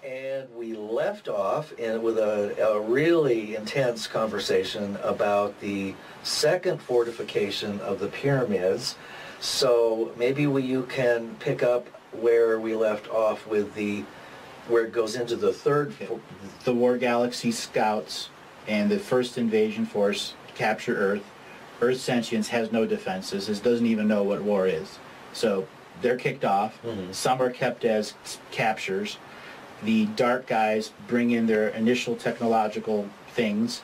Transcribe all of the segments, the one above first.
And we left off with a really intense conversation about the second fortification of the pyramids. So maybe you can pick up where we left off with where it goes into the third. The War Galaxy scouts and the first invasion force capture Earth. Earth sentience has no defenses. It doesn't even know what war is. So they're kicked off. Mm-hmm. Some are kept as captures. The dark guys bring in their initial technological things,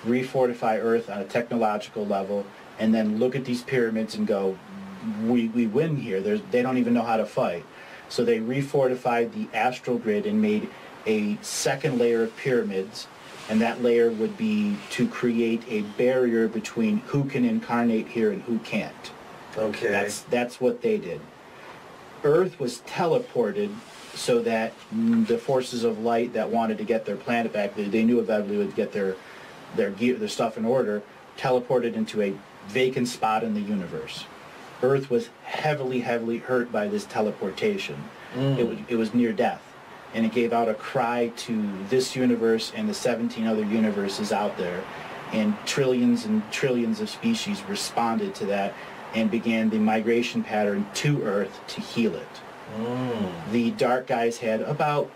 refortify Earth on a technological level, and then look at these pyramids and go, we win here. They don't even know how to fight. So they refortified the astral grid and made a second layer of pyramids, and that layer would be to create a barrier between who can incarnate here and who can't. Okay. That's what they did. Earth was teleported so that the forces of light that wanted to get their planet back, they knew eventually would get their gear, their stuff in order, teleported into a vacant spot in the universe. Earth was heavily hurt by this teleportation. It was near death, and it gave out a cry to this universe and the 17 other universes out there, and trillions of species responded to that and began the migration pattern to Earth to heal it. The dark guys had about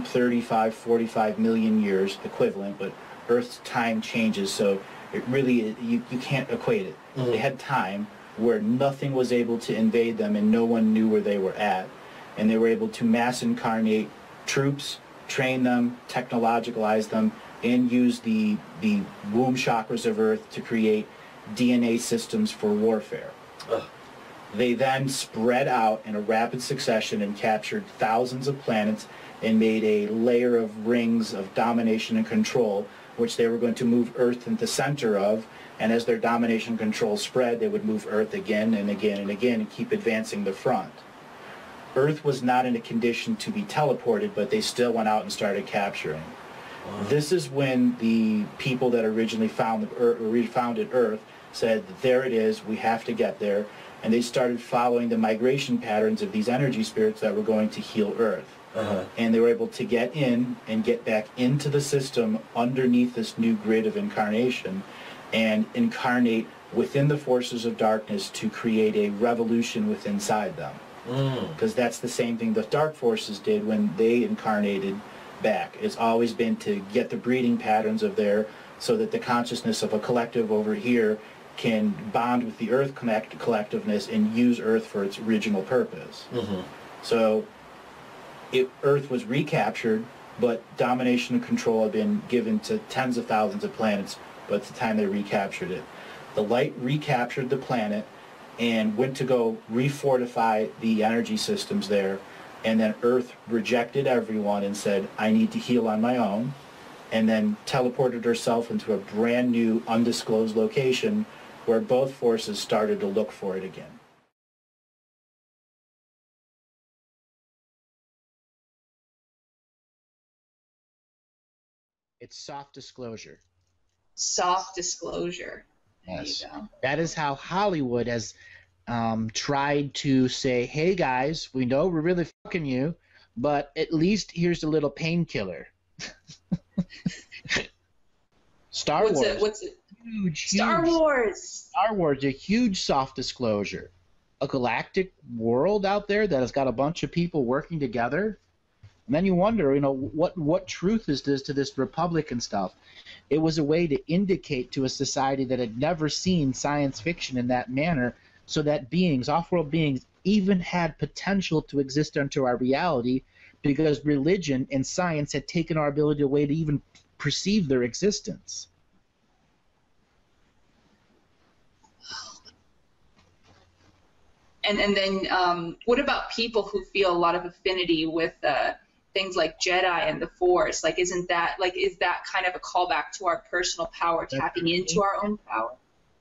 35, 45 million years equivalent, but Earth's time changes, so it really, you can't equate it. They had time where nothing was able to invade them and no one knew where they were at, and they were able to mass incarnate troops, train them, technologicalize them, and use the womb chakras of Earth to create DNA systems for warfare. They then spread out in a rapid succession and captured thousands of planets and made a layer of rings of domination and control, which they were going to move Earth into the center of, and as their domination and control spread, they would move Earth again and again and again and keep advancing the front. Earth was not in a condition to be teleported, but they still went out and started capturing. This is when the people that originally founded Earth said, there it is, we have to get there. And they started following the migration patterns of these energy spirits that were going to heal Earth. And they were able to get in and get back into the system underneath this new grid of incarnation and incarnate within the forces of darkness to create a revolution within inside them. Because that's the same thing the dark forces did when they incarnated back. It's always been to get the breeding patterns of there so that the consciousness of a collective over here can bond with the Earth collectiveness and use Earth for its original purpose. So Earth was recaptured, but domination and control had been given to tens of thousands of planets by the time they recaptured it. The light recaptured the planet and went to go refortify the energy systems there, and then Earth rejected everyone and said, I need to heal on my own, and then teleported herself into a brand new undisclosed location where both forces started to look for it again. It's soft disclosure. Soft disclosure. There Yes. you go. That is how Hollywood has tried to say, hey guys, we know we're really fucking you, but at least here's a little painkiller. Star Wars. What's it? Huge, Star Wars. Star Wars, a huge soft disclosure. A galactic world out there that has got a bunch of people working together. And then you wonder, what truth is this to this republic and stuff? It was a way to indicate to a society that had never seen science fiction in that manner, so that beings, off-world beings, even had potential to exist into our reality, because religion and science had taken our ability away to even perceive their existence. And then what about people who feel a lot of affinity with things like Jedi and the Force? Like, is that kind of a callback to our personal power, tapping into our own power?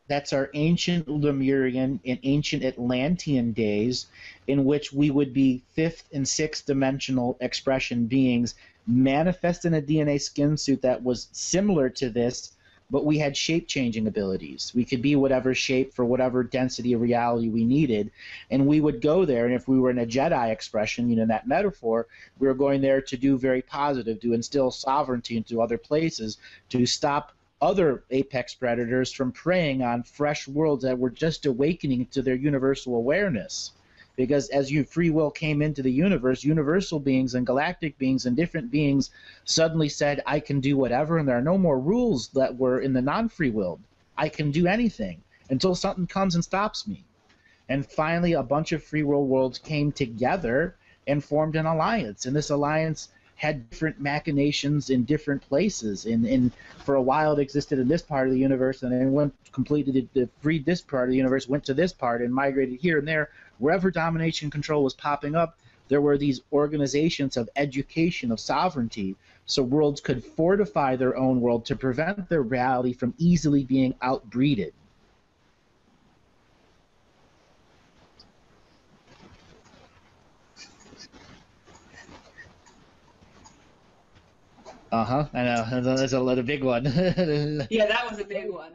That's our ancient Lemurian and ancient Atlantean days, in which we would be fifth and sixth dimensional expression beings manifest in a DNA skin suit that was similar to this, but we had shape-changing abilities. We could be whatever shape for whatever density of reality we needed, and we would go there, and if we were in a Jedi expression, in that metaphor, we were going there to do very positive, to instill sovereignty into other places, to stop other apex predators from preying on fresh worlds that were just awakening to their universal awareness. Because as free will came into the universe, universal beings and galactic beings and different beings suddenly said, I can do whatever, and there are no more rules that were in the non-free will. I can do anything until something comes and stops me. And finally, a bunch of free will worlds came together and formed an alliance. And this alliance had different machinations in different places. And for a while it existed in this part of the universe, and then went completely to freed this part of the universe, went to this part and migrated here and there. Wherever domination control was popping up, there were these organizations of education, of sovereignty, so worlds could fortify their own world to prevent their reality from easily being outbreeded. I know. That's a big one. Yeah, that was a big one.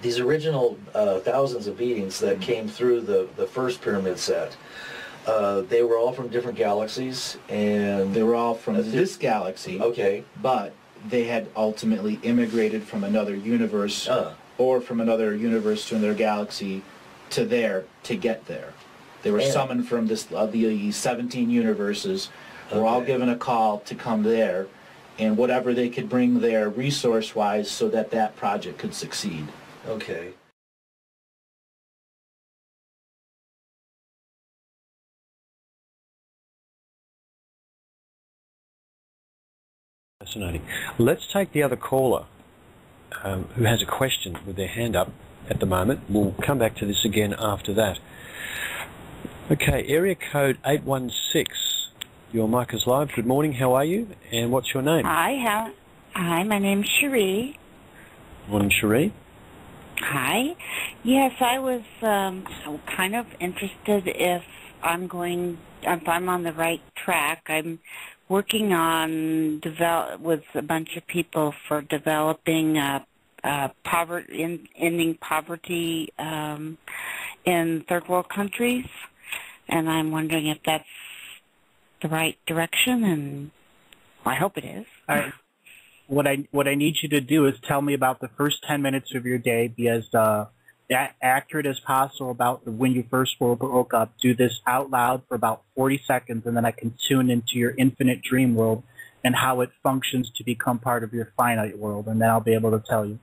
These original thousands of beings that came through the first pyramid set, they were all from different galaxies, and they were all from this galaxy. Okay. But they had ultimately immigrated from another universe, or from another universe to another galaxy to get there. They were summoned from the 17 universes. Were all given a call to come there, and whatever they could bring there resource-wise so that that project could succeed. Okay. Fascinating. Let's take the other caller who has a question with their hand up at the moment. We'll come back to this again after that. Okay, area code 816. Your mic is live. Good morning. How are you? And what's your name? Hi, my name's Cherie. Morning, Cherie. Hi. Yes, I was kind of interested if I'm on the right track. I'm working on with a bunch of people for developing ending poverty in third world countries, and I'm wondering if that's the right direction, and I hope it is. All right. What I need you to do is tell me about the first 10 minutes of your day. Be as accurate as possible about when you first woke up. Do this out loud for about 40 seconds, and then I can tune into your infinite dream world and how it functions to become part of your finite world, and then I'll be able to tell you.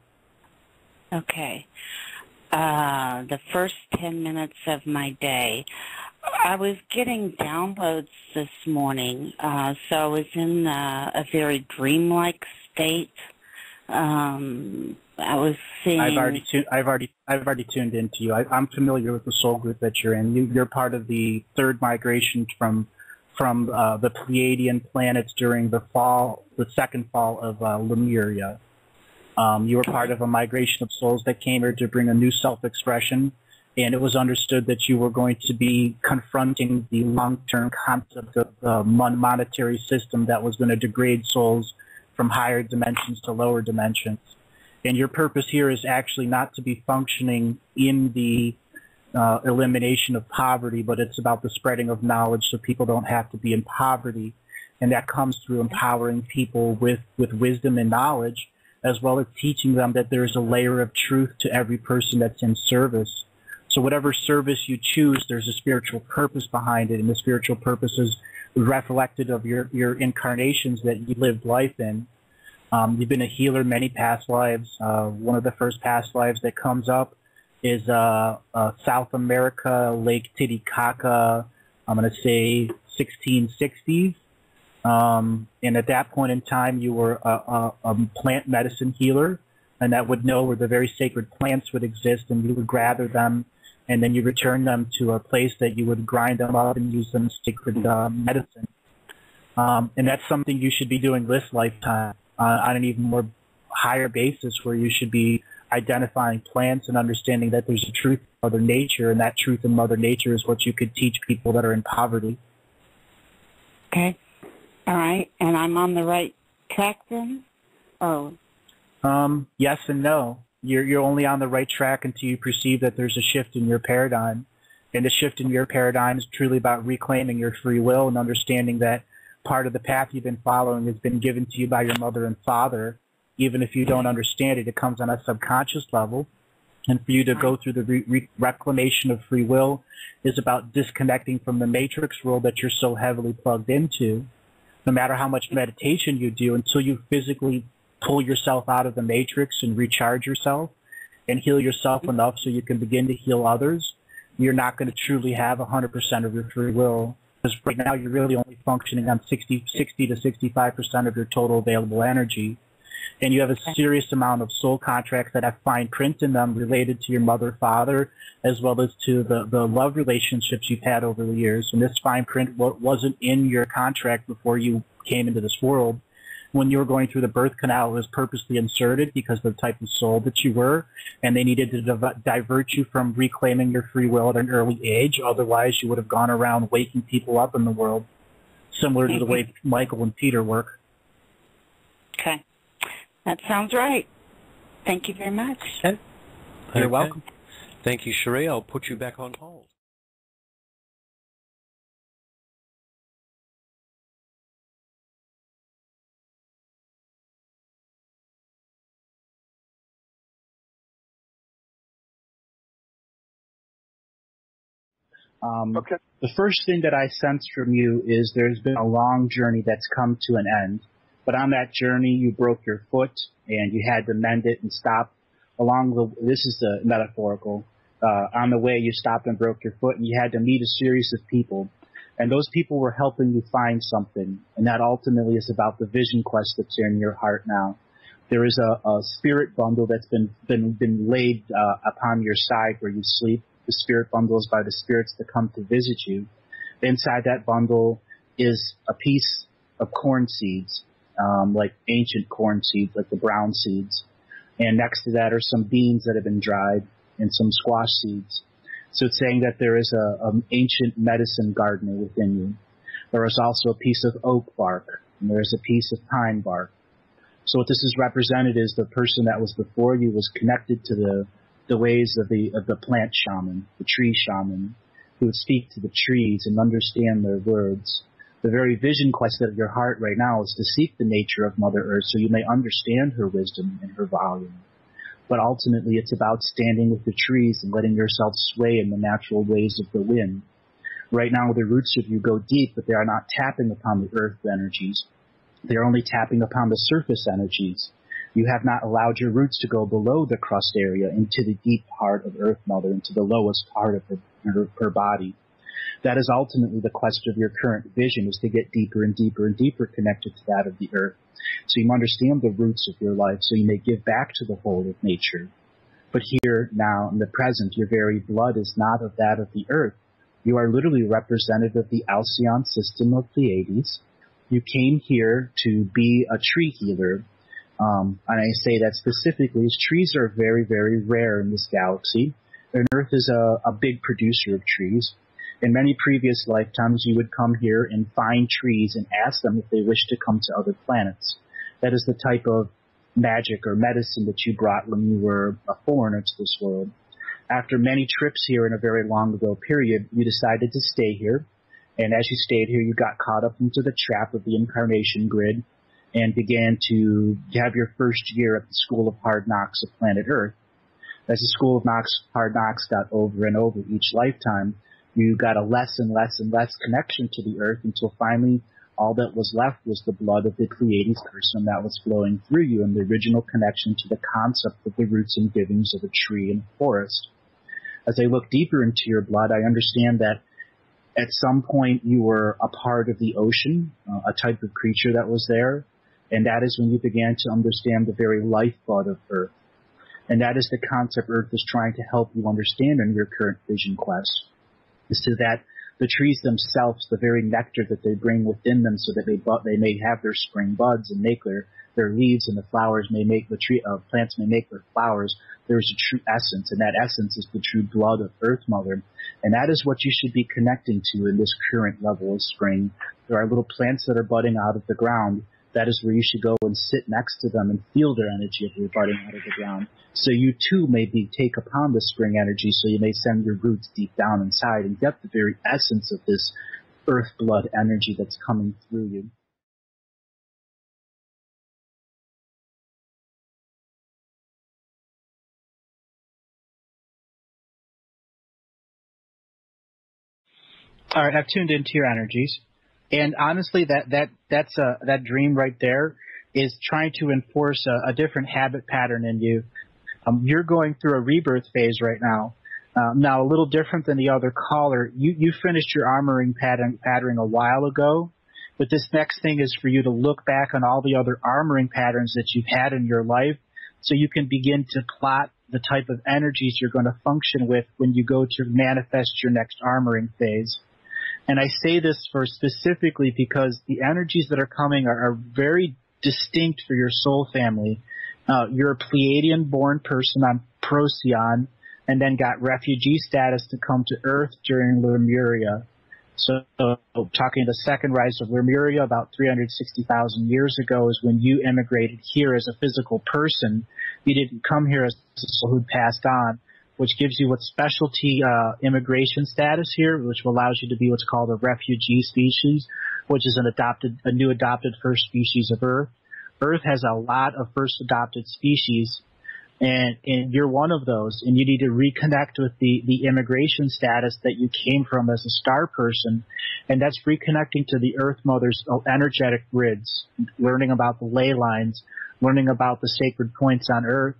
Okay. The first 10 minutes of my day. I was getting downloads this morning, so I was in a very dreamlike state. I was seeing. I've already tuned into you. I'm familiar with the soul group that you're in. You're part of the third migration from the Pleiadian planets during the second fall of Lemuria. You were part of a migration of souls that came here to bring a new self-expression. And it was understood that you were going to be confronting the long-term concept of the monetary system that was going to degrade souls from higher dimensions to lower dimensions. And your purpose here is actually not to be functioning in the elimination of poverty, but it's about the spreading of knowledge so people don't have to be in poverty. And that comes through empowering people with wisdom and knowledge, as well as teaching them that there's a layer of truth to every person that's in service. So whatever service you choose, there's a spiritual purpose behind it, and the spiritual purpose is reflected of your incarnations that you lived life in. You've been a healer many past lives. One of the first past lives that comes up is South America, Lake Titicaca, I'm going to say 1660s. And at that point in time, you were a plant medicine healer, and that would know where the very sacred plants would exist, and you would gather them, and then you return them to a place that you would grind them up and use them as sacred medicine. And that's something you should be doing this lifetime on an even more higher basis, where you should be identifying plants and understanding that there's a truth in Mother Nature, and that truth in Mother Nature is what you could teach people that are in poverty. Okay. All right. And I'm on the right track then? Oh. Yes and no. You're only on the right track until you perceive that there's a shift in your paradigm. And the shift in your paradigm is truly about reclaiming your free will and understanding that part of the path you've been following has been given to you by your mother and father. Even if you don't understand it, it comes on a subconscious level. And for you to go through the reclamation of free will is about disconnecting from the matrix world that you're so heavily plugged into. No matter how much meditation you do, until you physically pull yourself out of the matrix and recharge yourself and heal yourself enough so you can begin to heal others, you're not going to truly have 100% of your free will. Because right now you're really only functioning on 60 to 65% of your total available energy. And you have a serious amount of soul contracts that have fine print in them related to your mother, father, as well as to the love relationships you've had over the years. And this fine print wasn't in your contract before you came into this world. When you were going through the birth canal, it was purposely inserted because of the type of soul that you were, and they needed to divert you from reclaiming your free will at an early age. Otherwise, you would have gone around waking people up in the world, similar to the way Michael and Peter work. Okay. That sounds right. Thank you very much. Okay. You're welcome. Thank you, Cherie. I'll put you back on hold. Okay. The first thing that I sense from you is there's been a long journey that's come to an end. But on that journey, you broke your foot and you had to mend it and stop this is the metaphorical. On the way, you stopped and broke your foot and you had to meet a series of people. And those people were helping you find something. And that ultimately is about the vision quest that's in your heart now. There is a spirit bundle that's been laid upon your side where you sleep. The spirit bundle is by the spirits that come to visit you. Inside that bundle is a piece of corn seeds, like ancient corn seeds, like the brown seeds. And next to that are some beans that have been dried and some squash seeds. So it's saying that there is an ancient medicine gardener within you. There is also a piece of oak bark, and there is a piece of pine bark. So what this is represented is the person that was before you was connected to the ways of the plant shaman, the tree shaman, who would speak to the trees and understand their words. The very vision quest of your heart right now is to seek the nature of Mother Earth so you may understand her wisdom and her volume. But ultimately it's about standing with the trees and letting yourself sway in the natural ways of the wind. Right now the roots of you go deep, but they are not tapping upon the earth energies. They are only tapping upon the surface energies. You have not allowed your roots to go below the crust area into the deep heart of Earth Mother, into the lowest part of her body. That is ultimately the quest of your current vision, is to get deeper and deeper and deeper connected to that of the earth. So you understand the roots of your life, so you may give back to the whole of nature. But here, now, in the present, your very blood is not of that of the earth. You are literally representative of the Alcyon system of Pleiades. You came here to be a tree healer. And I say that specifically as trees are very, very rare in this galaxy. And Earth is a big producer of trees. In many previous lifetimes, you would come here and find trees and ask them if they wish to come to other planets. That is the type of magic or medicine that you brought when you were a foreigner to this world. After many trips here in a very long ago period, you decided to stay here. And as you stayed here, you got caught up into the trap of the incarnation grid and began to have your first year at the School of Hard Knocks of planet Earth. As the School of Hard Knocks got over and over each lifetime, you got a less and less and less connection to the Earth until finally all that was left was the blood of the Pleiadian person that was flowing through you and the original connection to the concept of the roots and givings of a tree and a forest. As I look deeper into your blood, I understand that at some point you were a part of the ocean, a type of creature that was there. And that is when you began to understand the very lifeblood of Earth. And that is the concept Earth is trying to help you understand in your current vision quest. Is to that the trees themselves, the very nectar that they bring within them so that they may have their spring buds and make their their leaves and the flowers may make the tree, plants may make their flowers, there is a true essence, and that essence is the true blood of Earth Mother. And that is what you should be connecting to in this current level of spring. There are little plants that are budding out of the ground. That is where you should go and sit next to them and feel their energy if they're budding out of the ground. So you too may take upon the spring energy, so you may send your roots deep down inside and get the very essence of this earth blood energy that's coming through you. All right, I've tuned into your energies, and honestly, that dream right there is trying to enforce a different habit pattern in you. You're going through a rebirth phase right now. Now, a little different than the other caller, you finished your armoring patterning a while ago, but this next thing is for you to look back on all the other armoring patterns that you've had in your life, so you can begin to plot the type of energies you're going to function with when you go to manifest your next armoring phase. And I say this for specifically because the energies that are coming are very distinct for your soul family. You're a Pleiadian-born person on Procyon, and then got refugee status to come to Earth during Lemuria. So talking the second rise of Lemuria, about 360,000 years ago, is when you immigrated here as a physical person. You didn't come here as a soul who'd passed on, which gives you what's specialty immigration status here, which allows you to be what's called a refugee species, which is a new adopted first species of Earth. Earth has a lot of first adopted species, and you're one of those, and you need to reconnect with the immigration status that you came from as a star person, and that's reconnecting to the Earth Mother's energetic grids, learning about the ley lines, learning about the sacred points on Earth.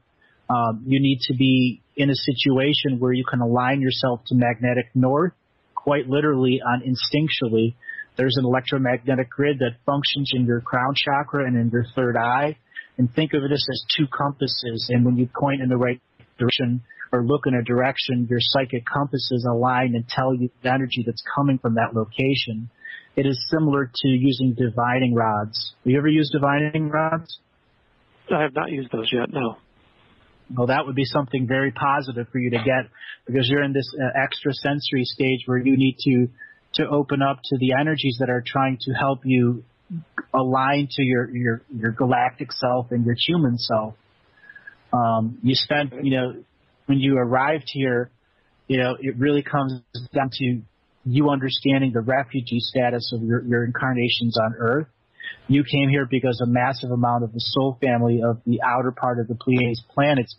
You need to be in a situation where you can align yourself to magnetic north, quite literally instinctually. There's an electromagnetic grid that functions in your crown chakra and in your third eye. And think of this as two compasses. And when you point in the right direction or look in a direction, your psychic compasses align and tell you the energy that's coming from that location. It is similar to using divining rods. Have you ever used divining rods? I have not used those yet, no. Well, that would be something very positive for you to get, because you're in this extrasensory stage where you need to open up to the energies that are trying to help you align to your galactic self and your human self. You spent, when you arrived here, it really comes down to you understanding the refugee status of your incarnations on Earth. You came here because a massive amount of the soul family of the outer part of the Pleiades planets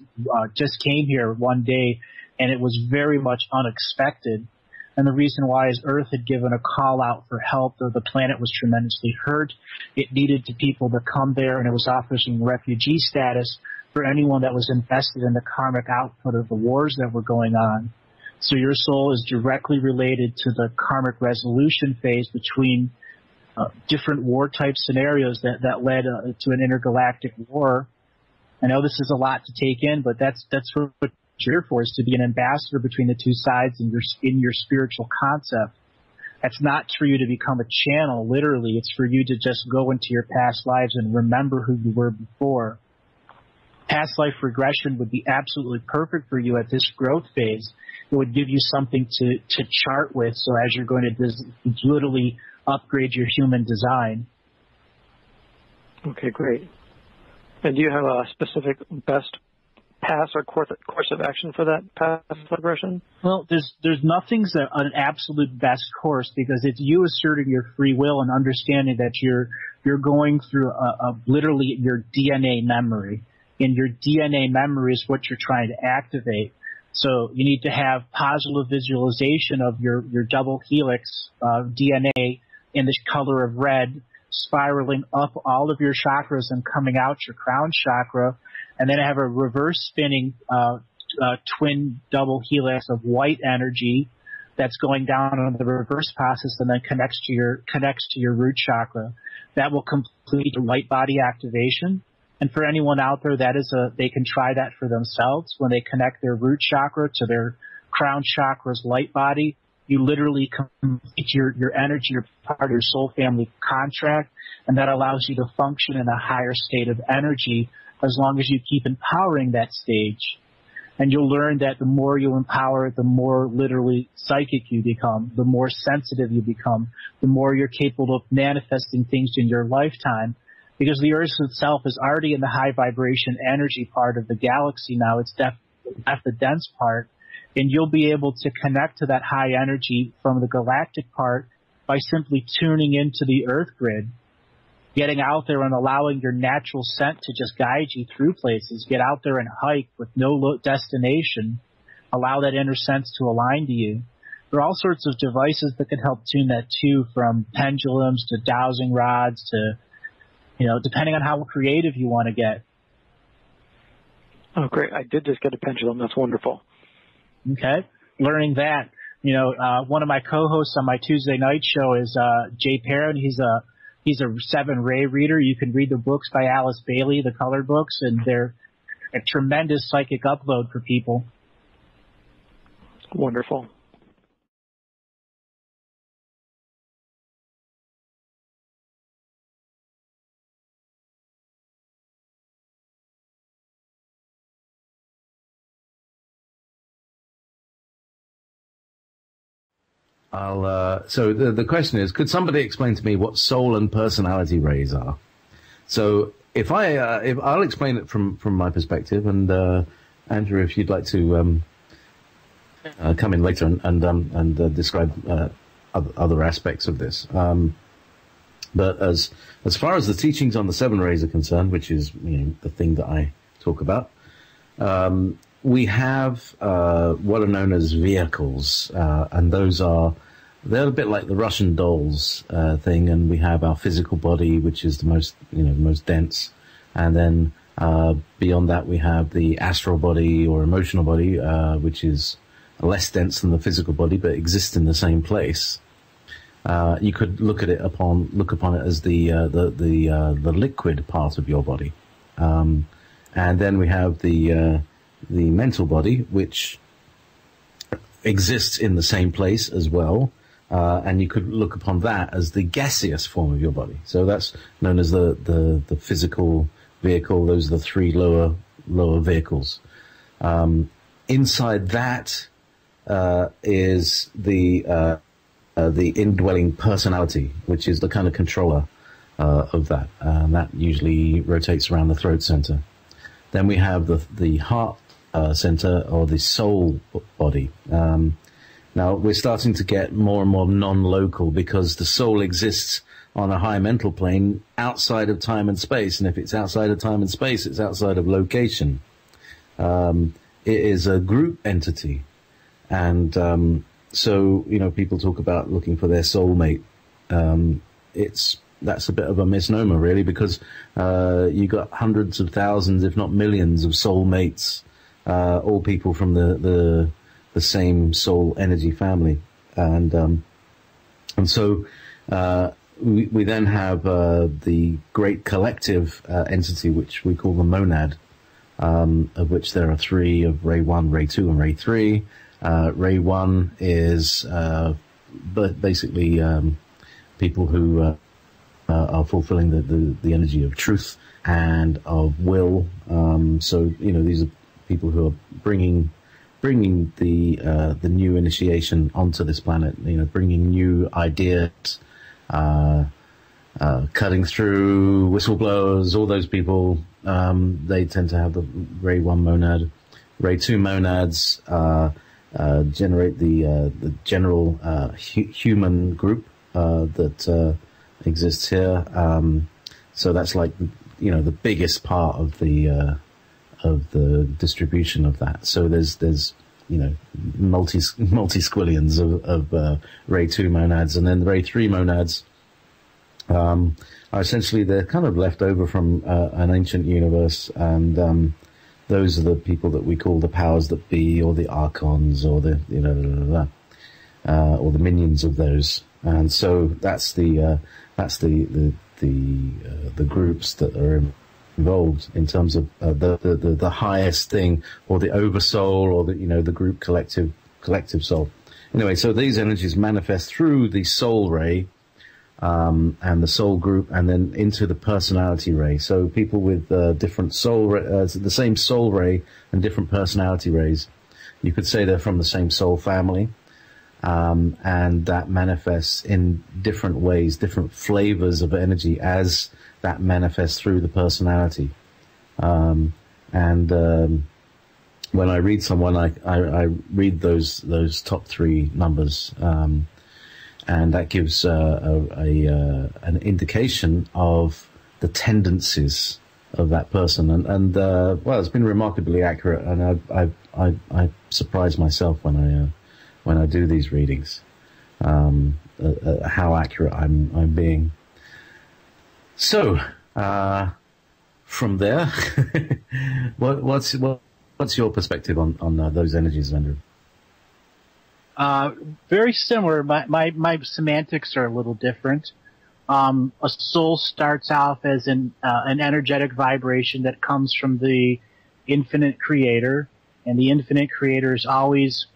just came here one day, and it was very much unexpected. And the reason why is Earth had given a call out for help, though the planet was tremendously hurt. It needed people to come there, and it was offering refugee status for anyone that was invested in the karmic output of the wars that were going on. So your soul is directly related to the karmic resolution phase between different war type scenarios that led to an intergalactic war. I know this is a lot to take in, but that's what you're here for, is to be an ambassador between the two sides in your spiritual concept. That's not for you to become a channel, literally. It's for you to just go into your past lives and remember who you were before. Past life regression would be absolutely perfect for you at this growth phase. It would give you something to chart with, so as you're going to literally upgrade your human design. Okay, great. And do you have a specific best path or course of action for that past regression? Well, there's nothing's an absolute best course, because it's you asserting your free will and understanding that you're going through literally your DNA memory. And your DNA memory is what you're trying to activate. So you need to have positive visualization of your double helix DNA in the color of red, spiraling up all of your chakras and coming out your crown chakra, and then have a reverse spinning twin double helix of white energy that's going down on the reverse process and then connects to your root chakra. That will complete the light body activation. And for anyone out there, they can try that for themselves when they connect their root chakra to their crown chakra's light body. You literally complete your energy, your part of your soul family contract, and that allows you to function in a higher state of energy as long as you keep empowering that stage. And you'll learn that the more you empower, the more literally psychic you become, the more sensitive you become, the more you're capable of manifesting things in your lifetime. Because the Earth itself is already in the high vibration energy part of the galaxy now. It's the dense part. And you'll be able to connect to that high energy from the galactic part by simply tuning into the Earth grid, getting out there and allowing your natural scent to just guide you through places. Get out there and hike with no destination. Allow that inner sense to align to you. There are all sorts of devices that can help tune that too, from pendulums to dowsing rods to, depending on how creative you want to get. Oh, great. I did just get a pendulum. That's wonderful. Okay. Learning that. One of my co-hosts on my Tuesday night show is Jay Perrin. He's a 7-ray reader. You can read the books by Alice Bailey, the colored books, and they're a tremendous psychic upload for people. Wonderful. So the question is, could somebody explain to me what soul and personality rays are? So if I'll explain it from my perspective, and Andrew, if you'd like to come in later and describe other aspects of this. But as far as the teachings on the 7 rays are concerned, which is the thing that I talk about, we have what are known as vehicles, and they're a bit like the Russian dolls thing. And we have our physical body, which is the most dense, and then beyond that we have the astral body or emotional body, which is less dense than the physical body, but exists in the same place. You could look upon it as the liquid part of your body, and then we have the mental body, which exists in the same place as well, and you could look upon that as the gaseous form of your body. So that's known as the physical vehicle. Those are the 3 lower vehicles. Inside that is the indwelling personality, which is the kind of controller of that, and that usually rotates around the throat center. Then we have the heart center, or the soul body. Now we're starting to get more and more non-local, because the soul exists on a high mental plane outside of time and space, and if it's outside of time and space, it's outside of location. It is a group entity, and so people talk about looking for their soulmate. That's a bit of a misnomer, really, because you got hundreds of thousands, if not millions, of soulmates, all people from the same soul energy family, and so we then have the great collective entity, which we call the monad, of which there are 3 of Ray 1, Ray 2, and Ray 3. Ray 1 is basically people who are fulfilling the energy of truth and of will. So these are people who are bringing the new initiation onto this planet. Bringing new ideas, cutting through whistleblowers. All those people, they tend to have the Ray 1 monad. Ray 2 monads generate the general human group that exists here. So that's like the biggest part of the distribution of that. So there's multi-squillions of Ray 2 monads, and then the Ray 3 monads are essentially, they're kind of left over from an ancient universe, and those are the people that we call the powers that be, or the archons, or the or the minions of those. And so that's the groups that are involved in terms of the highest thing, or the oversoul, or the group collective soul. anyway, so these energies manifest through the soul ray and the soul group, and then into the personality ray. So people with different soul, the same soul ray and different personality rays, you could say they're from the same soul family, and that manifests in different ways, different flavors of energy as that manifests through the personality. When I read someone, I read those top three numbers, and that gives an indication of the tendencies of that person. And well, it's been remarkably accurate, and I surprise myself when I do these readings, how accurate I'm being. So from there, what's your perspective on those energies, Andrew? Very similar. My semantics are a little different. A soul starts off as an energetic vibration that comes from the infinite creator, and the infinite creator is always,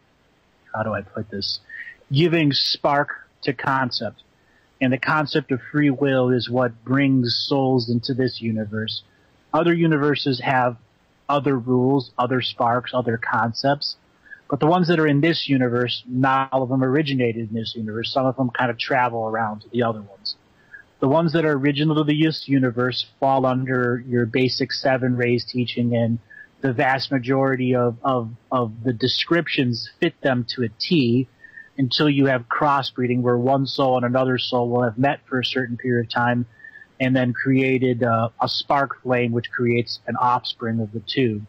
how do I put this, giving spark to concept. And the concept of free will is what brings souls into this universe. Other universes have other rules, other sparks, other concepts. But the ones that are in this universe, not all of them originated in this universe. Some of them kind of travel around to the other ones. The ones that are original to this universe fall under your basic 7 rays teaching, and the vast majority of the descriptions fit them to a T, until you have crossbreeding where one soul and another soul will have met for a certain period of time and then created a spark flame which creates an offspring of the two.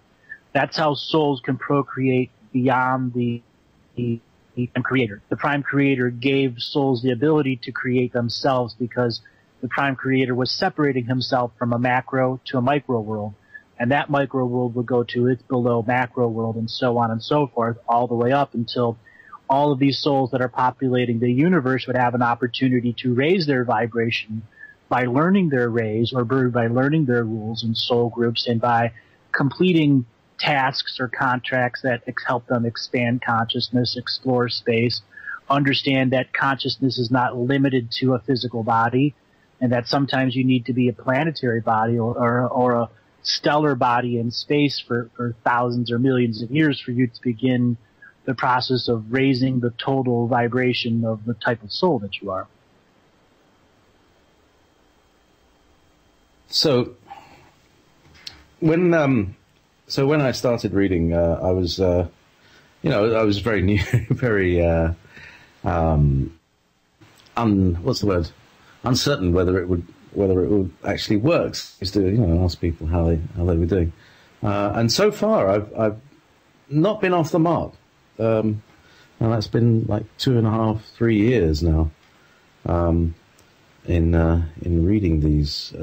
That's how souls can procreate beyond the prime creator. The prime creator gave souls the ability to create themselves because the prime creator was separating himself from a macro to a micro world. And that micro world would go to its below macro world, and so on and so forth, all the way up until all of these souls that are populating the universe would have an opportunity to raise their vibration by learning their rays, or by learning their rules and soul groups, and by completing tasks or contracts that help them expand consciousness, explore space, understand that consciousness is not limited to a physical body, and that sometimes you need to be a planetary body or a stellar body in space for thousands or millions of years for you to begin the process of raising the total vibration of the type of soul that you are. So when I started reading, I was I was very new, very uncertain whether it would actually work. I used to ask people how they were doing, and so far I've not been off the mark. And that's been like 2.5, 3 years now, in reading these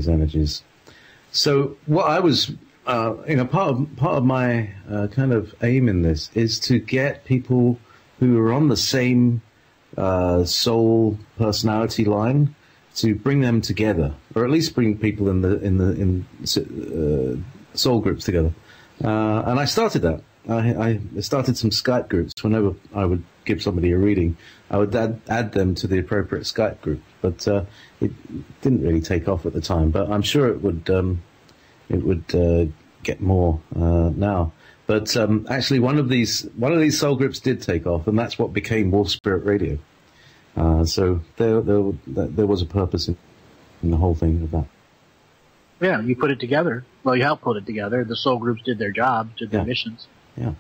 energies. So what I was, part of my kind of aim in this is to get people who are on the same soul personality line, to bring them together, or at least bring people in soul groups together. And I started that. I started some Skype groups. Whenever I would give somebody a reading, I would add them to the appropriate Skype group. But it didn't really take off at the time. But I'm sure it would get more now. But actually, one of these soul groups did take off, and that's what became Wolf Spirit Radio. So there was a purpose in the whole thing of that. Yeah, you put it together. Well, you helped put it together. The soul groups did their job, did their missions. Yeah.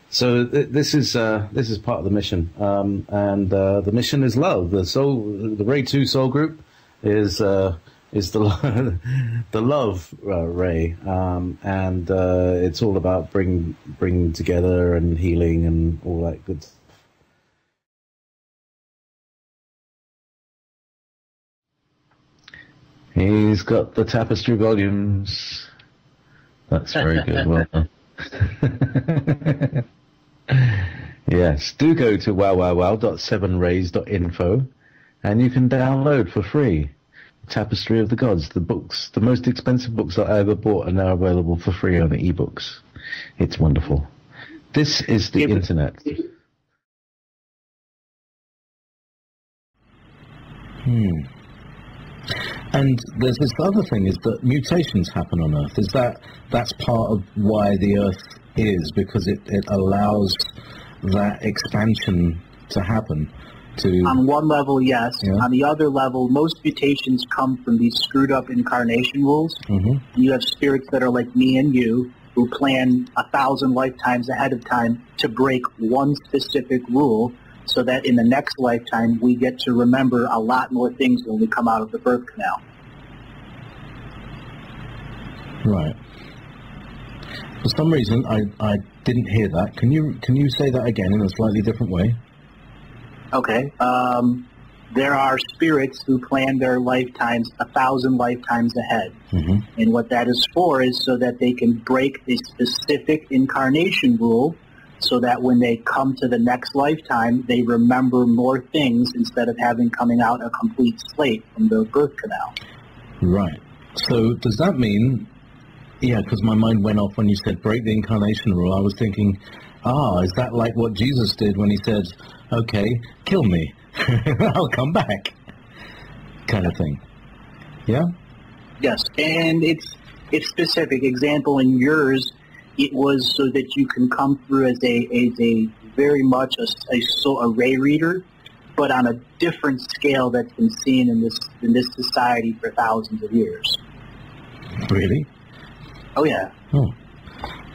So this is part of the mission, and the mission is love. The Ray 2 soul group is the the love ray, and it's all about bringing together and healing and all that good stuff. He's got the tapestry volumes. That's very good. Well done. Yes, do go to wowwowwow.7rays.info and you can download for free Tapestry of the Gods, the books, the most expensive books that I ever bought are now available for free on ebooks. It's wonderful. This is the internet. And there's this other thing, is that mutations happen on Earth. That's part of why the Earth is, because it allows that expansion to happen. On one level, yes. Yeah. On the other level, most mutations come from these screwed up incarnation rules. You have spirits that are like me and you, who plan 1,000 lifetimes ahead of time to break one specific rule, so that in the next lifetime we get to remember a lot more things when we come out of the birth canal. Right. For some reason, I didn't hear that. Can you say that again in a slightly different way? Okay. There are spirits who plan their lifetimes 1,000 lifetimes ahead. And what that is for is so that they can break a specific incarnation rule, so that when they come to the next lifetime, they remember more things instead of coming out a complete slate from the birth canal. Right. So does that mean, because my mind went off when you said break the incarnation rule, I was thinking, is that like what Jesus did when he said, okay, kill me, I'll come back, kind of thing? Yeah? Yes, and it's specific. Example, in yours, it was so that you can come through as a very much a ray reader, but on a different scale that's been seen in this society for thousands of years. Really? Oh yeah.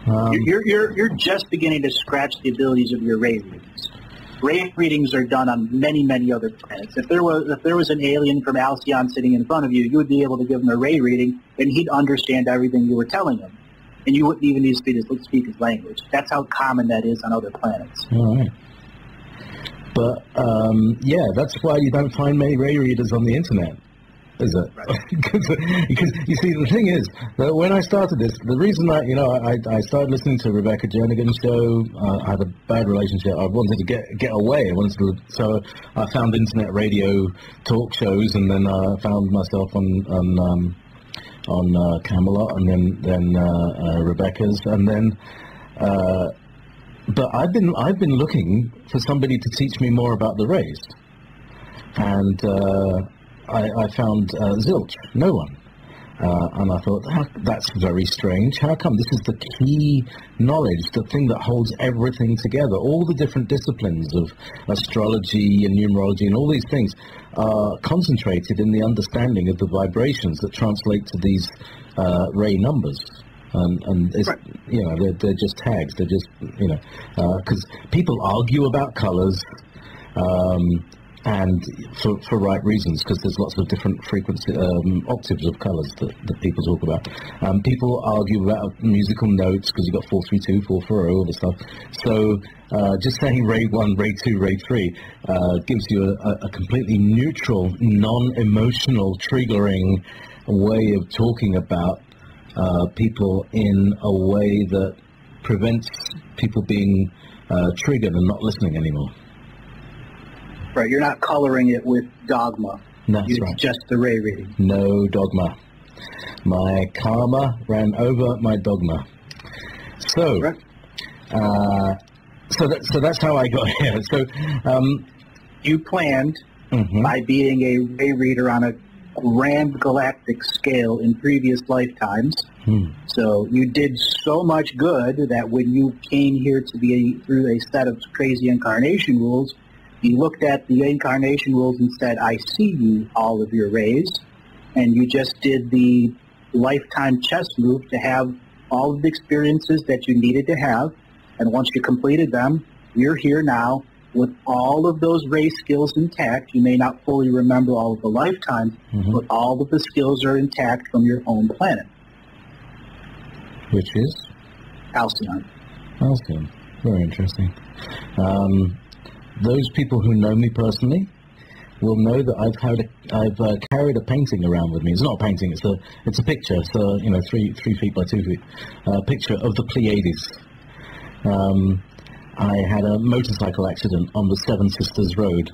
You're just beginning to scratch the abilities of your ray readings. Ray readings are done on many, many other planets. If there was an alien from Alcyon sitting in front of you, you would be able to give him a ray reading, and he'd understand everything you were telling him. And you wouldn't even need to speak his language. That's how common that is on other planets. All right. But, that's why you don't find many ray readers on the internet, is it? Right. Because, you see, the thing is, that when I started this, the reason I started listening to Rebecca Jernigan's show, I had a bad relationship. I wanted to get away. So I found internet radio talk shows, and then I found myself on Camelot, and then Rebecca's, and then but I've been looking for somebody to teach me more about the rays, and I found zilch, no one, and I thought that's very strange. How come? This is the key knowledge, the thing that holds everything together. All the different disciplines of astrology and numerology and all these things are concentrated in the understanding of the vibrations that translate to these ray numbers. And it's, right. They're just tags. They're just, because people argue about colors, and for right reasons, because there's lots of different frequency octaves of colors that people talk about. People argue about musical notes, because you've got 432, 440, all this stuff. So just saying ray 1, ray 2, ray 3 gives you a completely neutral, non-emotional, triggering way of talking about people in a way that prevents people being triggered and not listening anymore. Right, you're not coloring it with dogma. That's right. Just the ray reading. No dogma. My karma ran over my dogma. So, right. So that's how I got here. So, you planned by being a ray reader on a grand galactic scale in previous lifetimes. So you did so much good that when you came here to be through a set of crazy incarnation rules, you looked at the incarnation rules and said, I see you, all of your rays, and you just did the lifetime chess move to have all of the experiences that you needed to have, and once you completed them, you're here now with all of those ray skills intact. You may not fully remember all of the lifetimes, but all of the skills are intact from your own planet. Which is? Alcyon. Alcyon. Very interesting. Those people who know me personally will know that I've carried a painting around with me. It's not a painting. It's a picture. So 3 feet by 2 feet. Picture of the Pleiades. I had a motorcycle accident on the Seven Sisters Road.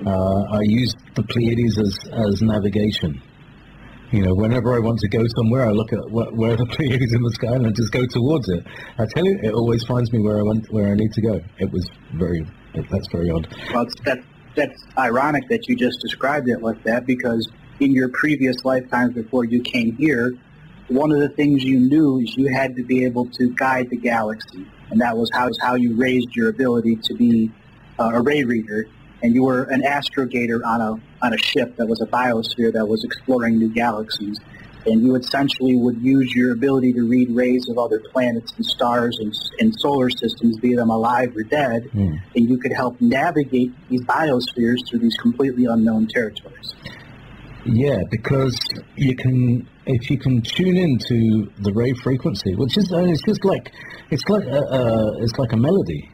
I used the Pleiades as navigation. Whenever I want to go somewhere, I look at where the Pleiades in the sky and I just go towards it. I tell you, it always finds me where I need to go. That's very odd. Well, that's ironic that you just described it like that, because in your previous lifetimes before you came here, one of the things you knew is you had to be able to guide the galaxy, and that was how you raised your ability to be a ray reader. And you were an astrogator on a ship that was a biosphere that was exploring new galaxies. And you essentially would use your ability to read rays of other planets and stars and solar systems, be them alive or dead, and you could help navigate these biospheres through these completely unknown territories. Yeah, because if you can tune into the ray frequency, which is it's like a melody.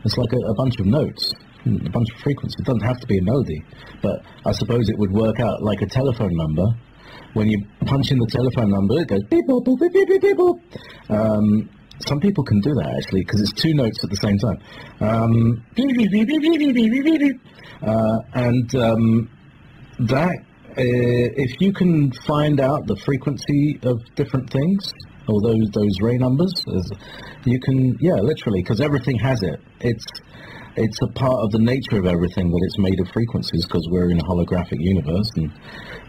It's like a bunch of notes. A bunch of frequencies. It doesn't have to be a melody, but I suppose it would work out like a telephone number. When you punch in the telephone number, it goes beep boop boop beep beep beep beep boop. Some people can do that actually because it's two notes at the same time. That if you can find out the frequency of different things or those ray numbers, you can literally, because everything has it. It's a part of the nature of everything that it's made of frequencies, because we're in a holographic universe, and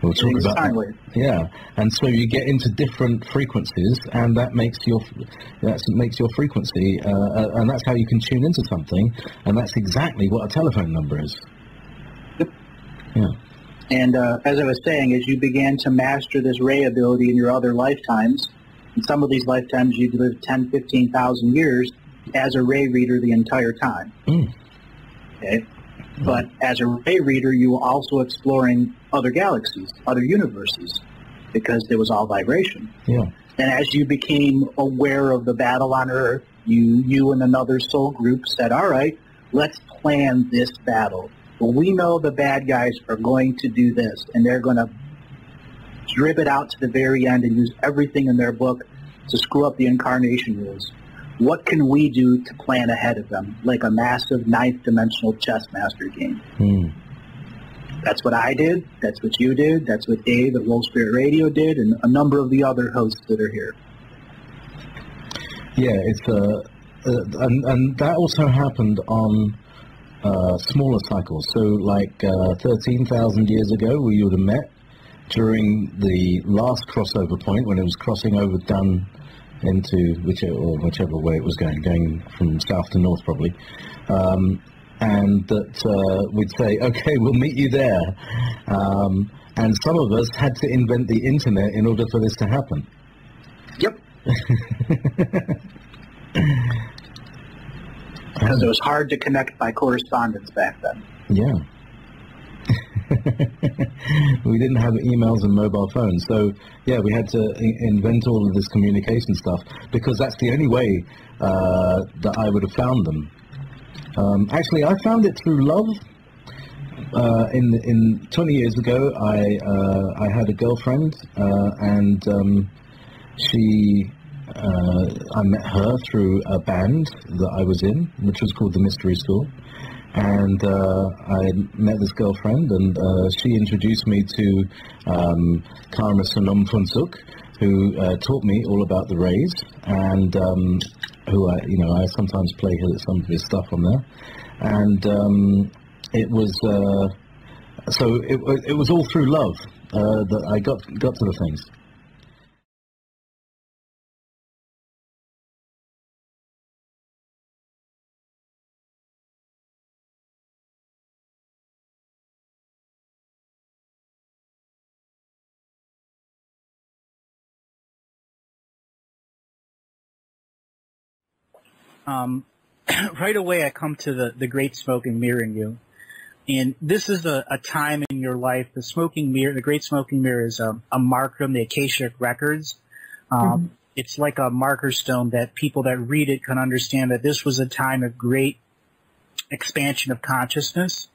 we'll talk about that. Yeah, and so you get into different frequencies, and that makes your frequency, and that's how you can tune into something, and that's exactly what a telephone number is. Yep. Yeah. And as I was saying, as you began to master this ray ability in your other lifetimes, in some of these lifetimes you'd lived 10, 15,000 years as a ray reader the entire time. Okay? But as a ray reader, you were also exploring other galaxies, other universes, because there was all vibration. Yeah. And as you became aware of the battle on Earth, you and another soul group said, all right, let's plan this battle. Well, we know the bad guys are going to do this, and they're going to drip it out to the very end and use everything in their book to screw up the incarnation rules. What can we do to plan ahead of them, like a massive ninth-dimensional chess master game? That's what I did. That's what you did. That's what Dave at Wolf Spirit Radio did, and a number of the other hosts that are here. Yeah, it's and that also happened on smaller cycles. So, like 13,000 years ago, we would have met during the last crossover point when it was crossing over down into whichever way it was going from south to north probably, and that we'd say, okay, we'll meet you there, and some of us had to invent the internet in order for this to happen. Yep. Because it was hard to connect by correspondence back then. Yeah. We didn't have emails and mobile phones, so yeah, we had to invent all of this communication stuff, because that's the only way that I would have found them. Actually, I found it through love. In 20 years ago, I had a girlfriend, and I met her through a band that I was in, which was called the Mystery School. And I met this girlfriend, and she introduced me to Karma Sonam Funsuk, who taught me all about the rays, and who I sometimes play some of his stuff on there. And it was it was all through love that I got to the things. Right away I come to the Great Smoking Mirror in you. And this is a time in your life, the Great Smoking Mirror is a marker in the Akashic Records. It's like a marker stone that people that read it can understand that this was a time of great expansion of consciousness.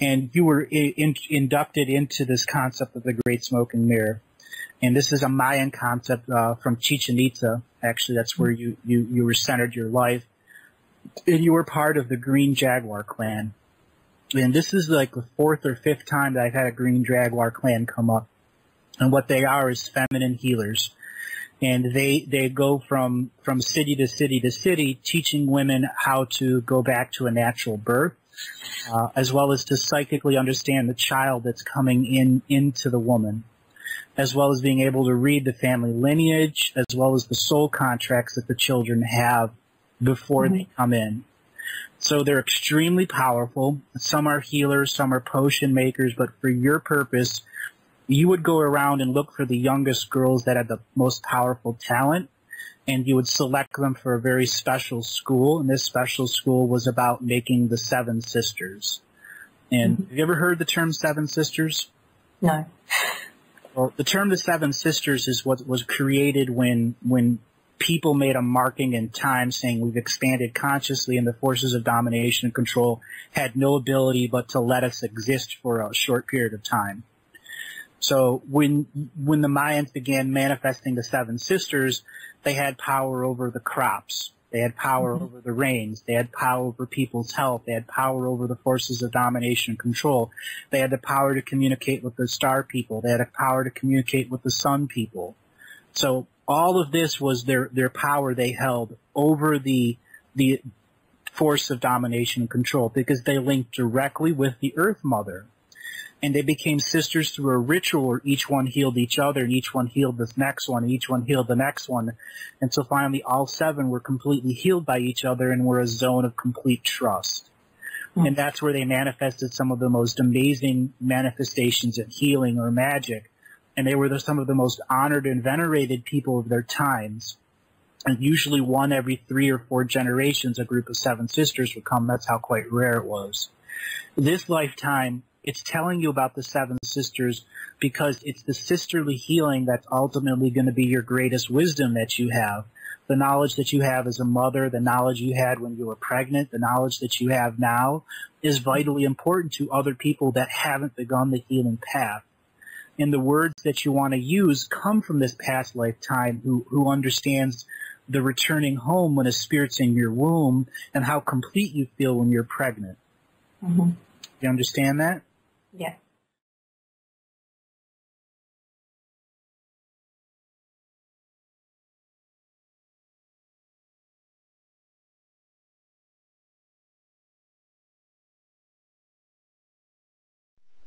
And you were inducted into this concept of the Great Smoking Mirror. And this is a Mayan concept from Chichen Itza. Actually, that's where you were centered your life. And you were part of the Green Jaguar clan. And this is like the fourth or fifth time that I've had a Green Jaguar clan come up. And what they are is feminine healers. And they go from city to city to city, teaching women how to go back to a natural birth. as well as to psychically understand the child that's coming into the woman, as well as being able to read the family lineage, as well as the soul contracts that the children have before they come in. So they're extremely powerful. Some are healers, some are potion makers, but for your purpose, you would go around and look for the youngest girls that had the most powerful talent, and you would select them for a very special school, and this special school was about making the Seven Sisters. And have you ever heard the term Seven Sisters? No. Well, the term the Seven Sisters is what was created when people made a marking in time saying we've expanded consciously and the forces of domination and control had no ability but to let us exist for a short period of time. So when the Mayans began manifesting the Seven Sisters, they had power over the crops. They had power over the rains. They had power over people's health. They had power over the forces of domination and control. They had the power to communicate with the star people. They had the power to communicate with the sun people. So all of this was their power they held over the force of domination and control because they linked directly with the Earth Mother. And they became sisters through a ritual where each one healed each other, and each one healed the next one, and each one healed the next one. And so finally all seven were completely healed by each other and were a zone of complete trust. And that's where they manifested some of the most amazing manifestations of healing or magic. And they were some of the most honored and venerated people of their times. And usually one every 3 or 4 generations, a group of Seven Sisters would come. That's how quite rare it was. This lifetime, it's telling you about the Seven Sisters because it's the sisterly healing that's ultimately going to be your greatest wisdom that you have. The knowledge that you have as a mother, the knowledge you had when you were pregnant, the knowledge that you have now is vitally important to other people that haven't begun the healing path. And the words that you want to use come from this past lifetime who understands the returning home when a spirit's in your womb and how complete you feel when you're pregnant. Mm-hmm. You understand that? Yeah.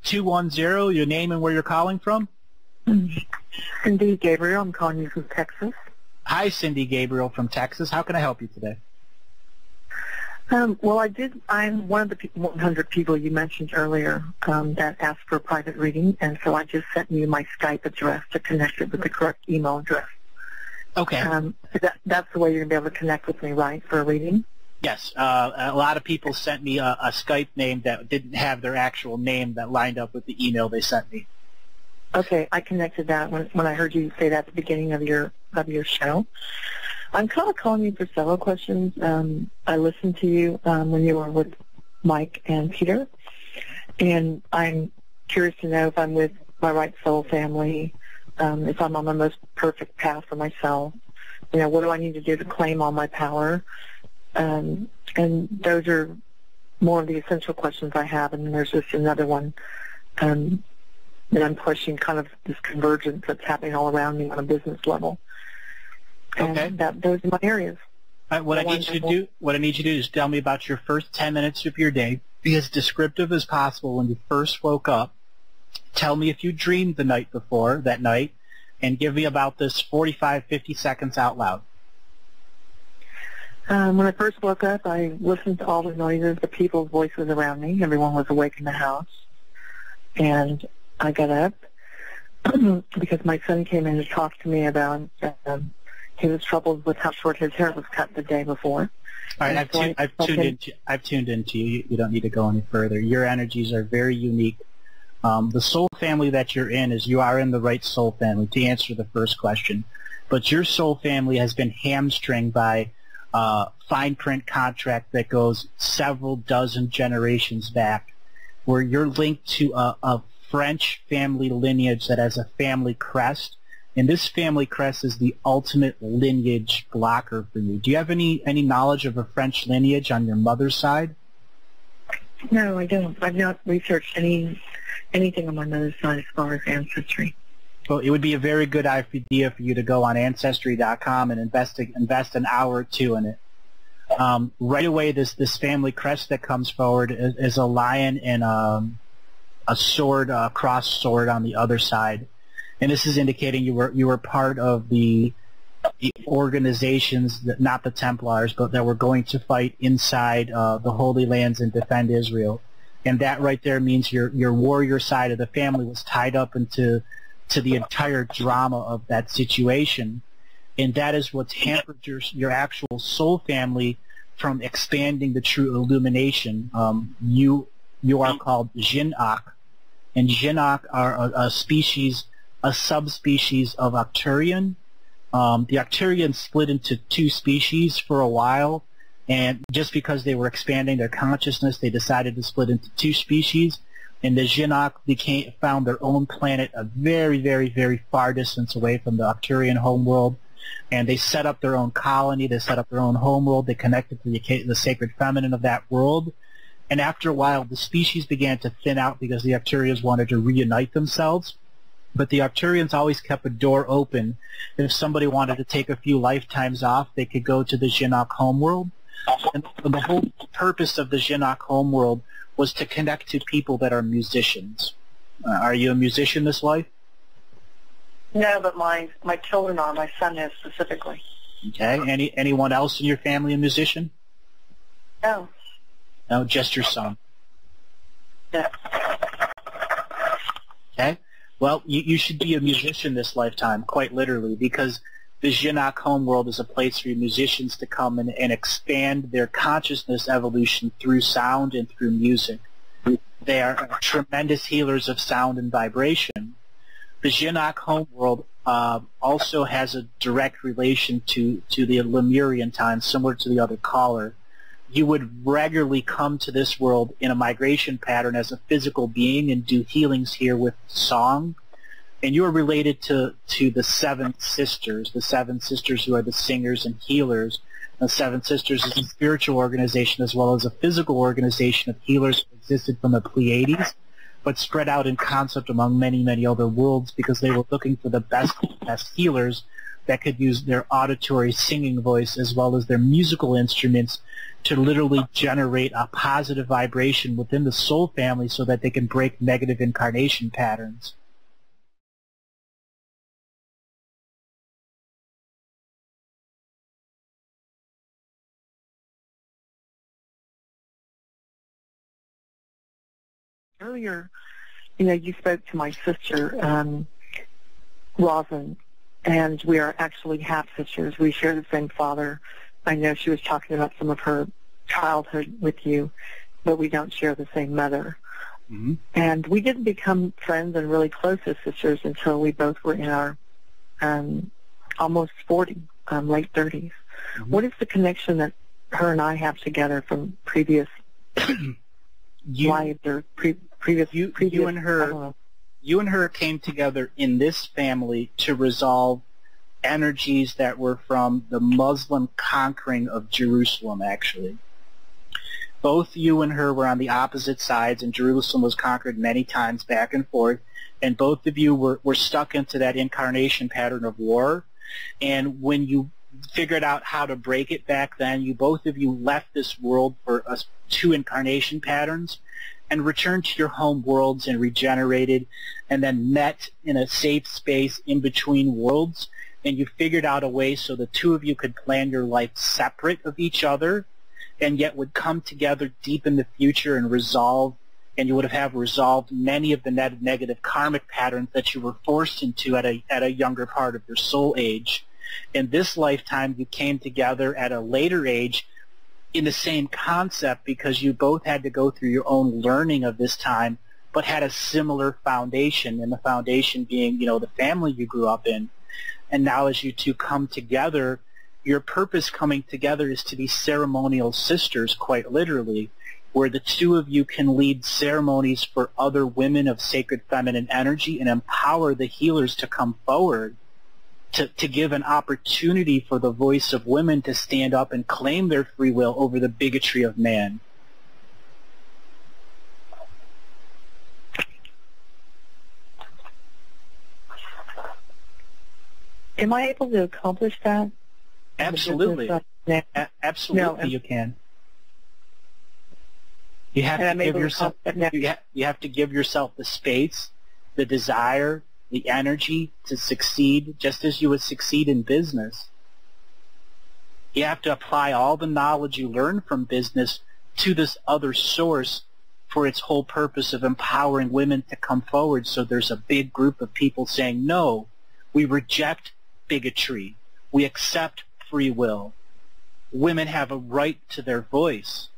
Your name and where you're calling from? Cindy Gabriel. I'm calling you from Texas. Hi, Cindy Gabriel from Texas. How can I help you today? Well, I'm one of the 100 people you mentioned earlier that asked for a private reading, and so I just sent you my Skype address to connect it with the correct email address. Okay. That's the way you're going to be able to connect with me, right, for a reading? Yes. A lot of people sent me a Skype name that didn't have their actual name that lined up with the email they sent me. Okay, I connected that when I heard you say that at the beginning of your show. I'm kind of calling you for several questions. I listened to you when you were with Mike and Peter, and I'm curious to know if I'm with my right soul family, if I'm on the most perfect path for myself. You know, what do I need to do to claim all my power? And those are more of the essential questions I have, and there's just another one that I'm questioning, kind of this convergence that's happening all around me on a business level. Okay. And those are my areas. What I need you to do is tell me about your first 10 minutes of your day. Be as descriptive as possible when you first woke up. Tell me if you dreamed the night before, that night, and give me about this 45, 50 seconds out loud. When I first woke up, I listened to all the noises, the people's voices around me. Everyone was awake in the house. And I got up because my son came in to talk to me about he was troubled with how short his hair was cut the day before. All right, I've tuned into you. You don't need to go any further. Your energies are very unique. The soul family that you're in you are in the right soul family, to answer the first question. But your soul family has been hamstringed by fine print contract that goes several dozen generations back, where you're linked to a French family lineage that has a family crest. And this family crest is the ultimate lineage blocker for you. Do you have any knowledge of a French lineage on your mother's side? No, I don't. I've not researched anything on my mother's side as far as ancestry. Well, it would be a very good idea for you to go on Ancestry.com and invest an hour or two in it. Right away, this family crest that comes forward is a lion and a sword, a cross sword on the other side, and this is indicating you were part of the organizations, that, not the Templars, but that were going to fight inside the Holy Lands and defend Israel. And that right there means your warrior side of the family was tied up into the entire drama of that situation. And that is what's hampered your actual soul family from expanding the true illumination. You are called Jin'ak, and Jin'ak are a subspecies of Arcturian. The Arcturians split into two species for a while, and just because they were expanding their consciousness, they decided to split into two species. And the Jin'ak found their own planet a very, very, very far distance away from the Arcturian homeworld. And they set up their own colony, they set up their own homeworld, they connected to the sacred feminine of that world. And after a while, the species began to thin out because the Arcturians wanted to reunite themselves. But the Arcturians always kept a door open. If somebody wanted to take a few lifetimes off, they could go to the Jin'ak homeworld. And the whole purpose of the Jin'ak homeworld was to connect to people that are musicians. Are you a musician this life? No, but my children are. My son is specifically. Okay. Anyone else in your family a musician? No. No, just your son. Yeah. Okay. Well, you should be a musician this lifetime, quite literally, because the Jin'ak homeworld is a place for musicians to come and expand their consciousness evolution through sound and through music. They are tremendous healers of sound and vibration. The Jin'ak homeworld also has a direct relation to the Lemurian time, similar to the other caller. You would regularly come to this world in a migration pattern as a physical being and do healings here with song. And you are related to the Seven Sisters who are the singers and healers. The Seven Sisters is a spiritual organization as well as a physical organization of healers that existed from the Pleiades, but spread out in concept among many, many other worlds because they were looking for the best healers that could use their auditory singing voice as well as their musical instruments to literally generate a positive vibration within the soul family so that they can break negative incarnation patterns. Earlier, you spoke to my sister, Rosin, and we are actually half-sisters. We share the same father. I know she was talking about some of her childhood with you, but we don't share the same mother. Mm-hmm. And we didn't become friends and really close as sisters until we both were in our almost 40, late 30s. Mm-hmm. What is the connection that her and I have together from previous lives or previous? You and her came together in this family to resolve energies that were from the Muslim conquering of Jerusalem, actually. Both you and her were on the opposite sides, and Jerusalem was conquered many times back and forth, and both of you were stuck into that incarnation pattern of war. And when you figured out how to break it back then, both of you left this world for two incarnation patterns and returned to your home worlds and regenerated, and then met in a safe space in between worlds. And you figured out a way so the two of you could plan your life separate of each other, and yet would come together deep in the future and resolve, and you would have resolved many of the negative karmic patterns that you were forced into at a younger part of your soul age. In this lifetime, you came together at a later age in the same concept because you both had to go through your own learning of this time, but had a similar foundation, and the foundation being, the family you grew up in. And now as you two come together, your purpose coming together is to be ceremonial sisters, quite literally, where the two of you can lead ceremonies for other women of sacred feminine energy and empower the healers to come forward, to give an opportunity for the voice of women to stand up and claim their free will over the bigotry of man. Am I able to accomplish that? Absolutely. Absolutely, you can. You have to give yourself. You have to give yourself the space, the desire, the energy to succeed, just as you would succeed in business. You have to apply all the knowledge you learn from business to this other source for its whole purpose of empowering women to come forward. So there's a big group of people saying, no, we reject bigotry. We accept free will. Women have a right to their voice.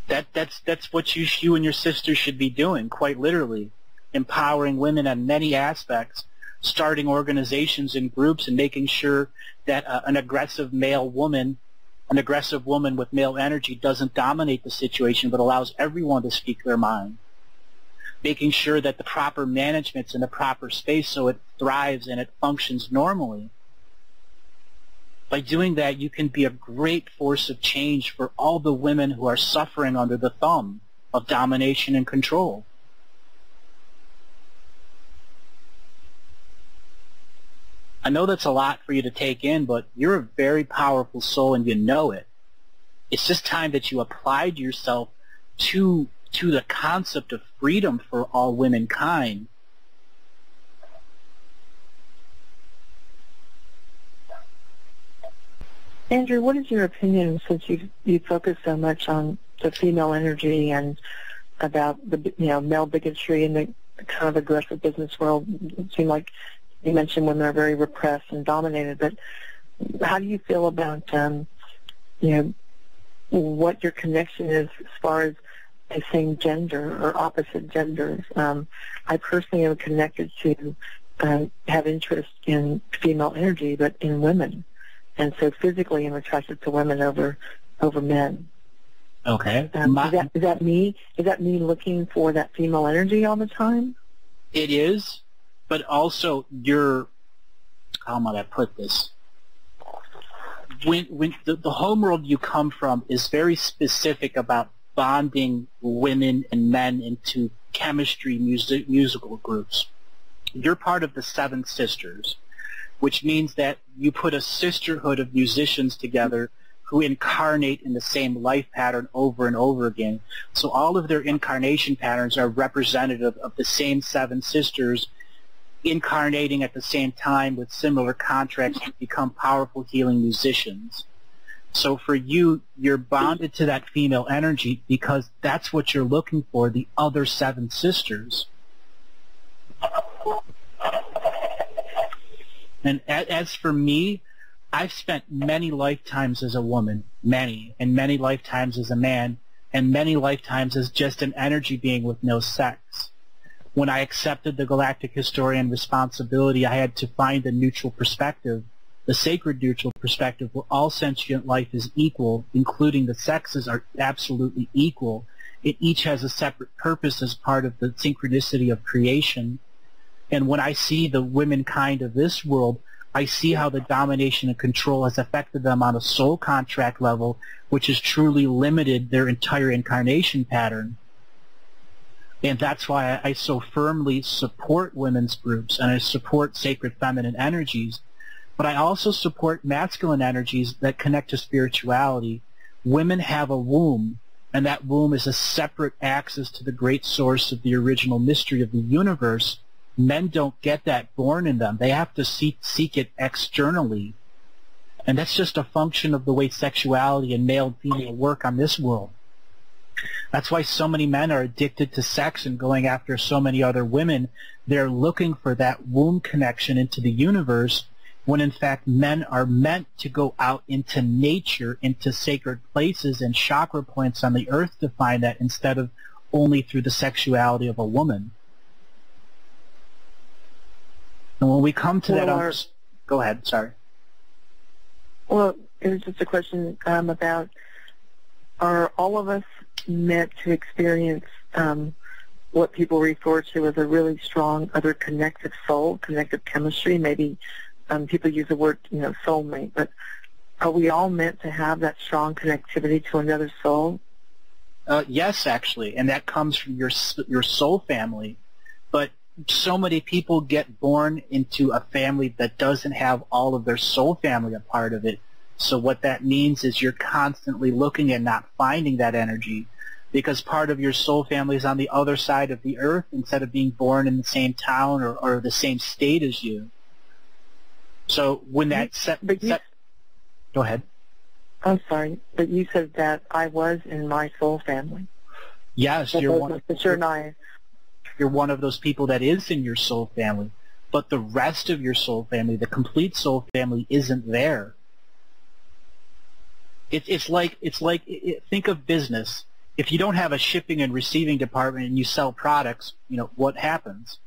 That's what you and your sisters should be doing, quite literally. Empowering women on many aspects, starting organizations and groups and making sure that an aggressive woman with male energy doesn't dominate the situation but allows everyone to speak their mind. Making sure that the proper management's in the proper space so it thrives and it functions normally. By doing that, you can be a great force of change for all the women who are suffering under the thumb of domination and control. I know that's a lot for you to take in, but you're a very powerful soul and you know it. It's just time that you applied yourself to the concept of freedom for all womankind. Andrew, what is your opinion, since you focus so much on the female energy and about the male bigotry in the kind of aggressive business world? It seemed like you mentioned women are very repressed and dominated, but how do you feel about what your connection is as far as the same gender or opposite genders? I personally am connected to have interest in female energy, but in women. And so physically I'm attracted to women over men. Okay. Is that me? Is that me looking for that female energy all the time? It is, but also how might I put this? When the homeworld you come from is very specific about bonding women and men into chemistry musical groups. You're part of the Seven Sisters, which means that you put a sisterhood of musicians together who incarnate in the same life pattern over and over again. So all of their incarnation patterns are representative of the same seven sisters incarnating at the same time with similar contracts to become powerful healing musicians. So for you, you're bonded to that female energy because that's what you're looking for, the other seven sisters. And as for me, I've spent many lifetimes as a woman, many, and many lifetimes as a man, and many lifetimes as just an energy being with no sex. When I accepted the Galactic Historian responsibility, I had to find a neutral perspective, the sacred neutral perspective, where all sentient life is equal, including the sexes are absolutely equal. It each has a separate purpose as part of the synchronicity of creation. And when I see the womankind of this world, I see how the domination and control has affected them on a soul contract level, which has truly limited their entire incarnation pattern. And that's why I so firmly support women's groups, and I support sacred feminine energies. But I also support masculine energies that connect to spirituality. Women have a womb, and that womb is a separate access to the great source of the original mystery of the universe. Men don't get that born in them. They have to seek it externally. And that's just a function of the way sexuality and male and female work on this world. That's why so many men are addicted to sex and going after so many other women. They're looking for that womb connection into the universe, when in fact men are meant to go out into nature, into sacred places and chakra points on the earth to find that, instead of only through the sexuality of a woman. And when we come to that, go ahead, sorry. Well, it was just a question about, are all of us meant to experience what people refer to as a really strong other connective soul, connective chemistry? Maybe people use the word, soulmate, but are we all meant to have that strong connectivity to another soul? Yes, actually, and that comes from your soul family. But so many people get born into a family that doesn't have all of their soul family a part of it. So what that means is you're constantly looking and not finding that energy, because part of your soul family is on the other side of the earth instead of being born in the same town or the same state as you. So when that go ahead. I'm sorry, but you said that I was in my soul family. Yes, That you're was one. my sister and I. You're one of those people that is in your soul family, but the rest of your soul family, the complete soul family, isn't there. It's like think of business. If you don't have a shipping and receiving department and you sell products, what happens?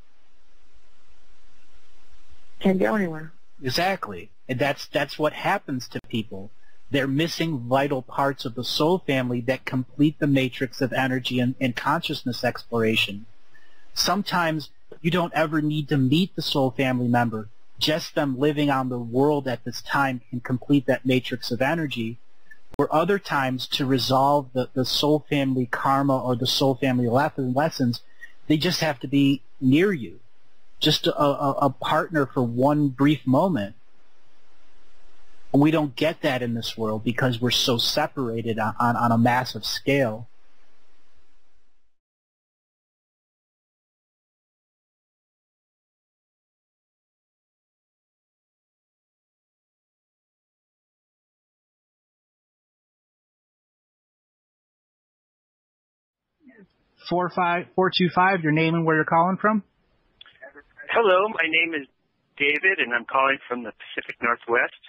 Can't go anywhere. Exactly, and that's what happens to people. They're missing vital parts of the soul family that complete the matrix of energy and consciousness exploration. Sometimes you don't ever need to meet the soul family member. Just them living on the world at this time can complete that matrix of energy. Or other times, to resolve the soul family karma or the soul family lessons, they just have to be near you, just a partner for one brief moment. And we don't get that in this world because we're so separated on a massive scale. Four two five. Your name and where you're calling from? Hello, my name is David, and I'm calling from the Pacific Northwest.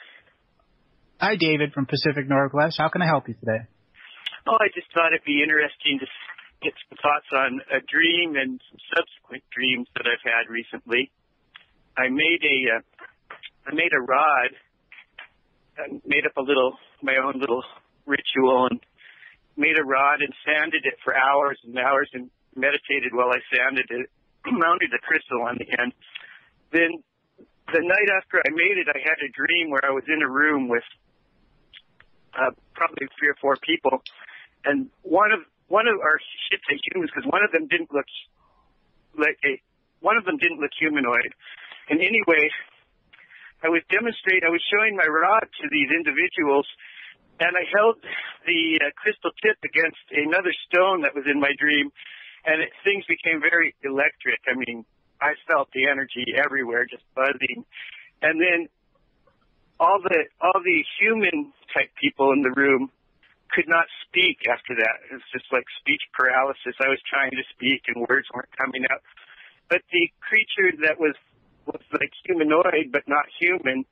Hi, David from Pacific Northwest. How can I help you today? Oh, I just thought it'd be interesting to get some thoughts on a dream and some subsequent dreams that I've had recently. I made a rod, I made up my own little ritual, and made a rod and sanded it for hours and hours and meditated while I sanded it, mounted a crystal on the end. Then the night after I made it, I had a dream where I was in a room with probably 3 or 4 people, and one of our should say humans, because one of them didn't look humanoid. And anyway, I was showing my rod to these individuals, and I held the crystal tip against another stone that was in my dream, and things became very electric. I mean, I felt the energy everywhere, just buzzing. And then all the human type people in the room could not speak after that. It was just like speech paralysis. I was trying to speak and words weren't coming out. But the creature that was like humanoid but not human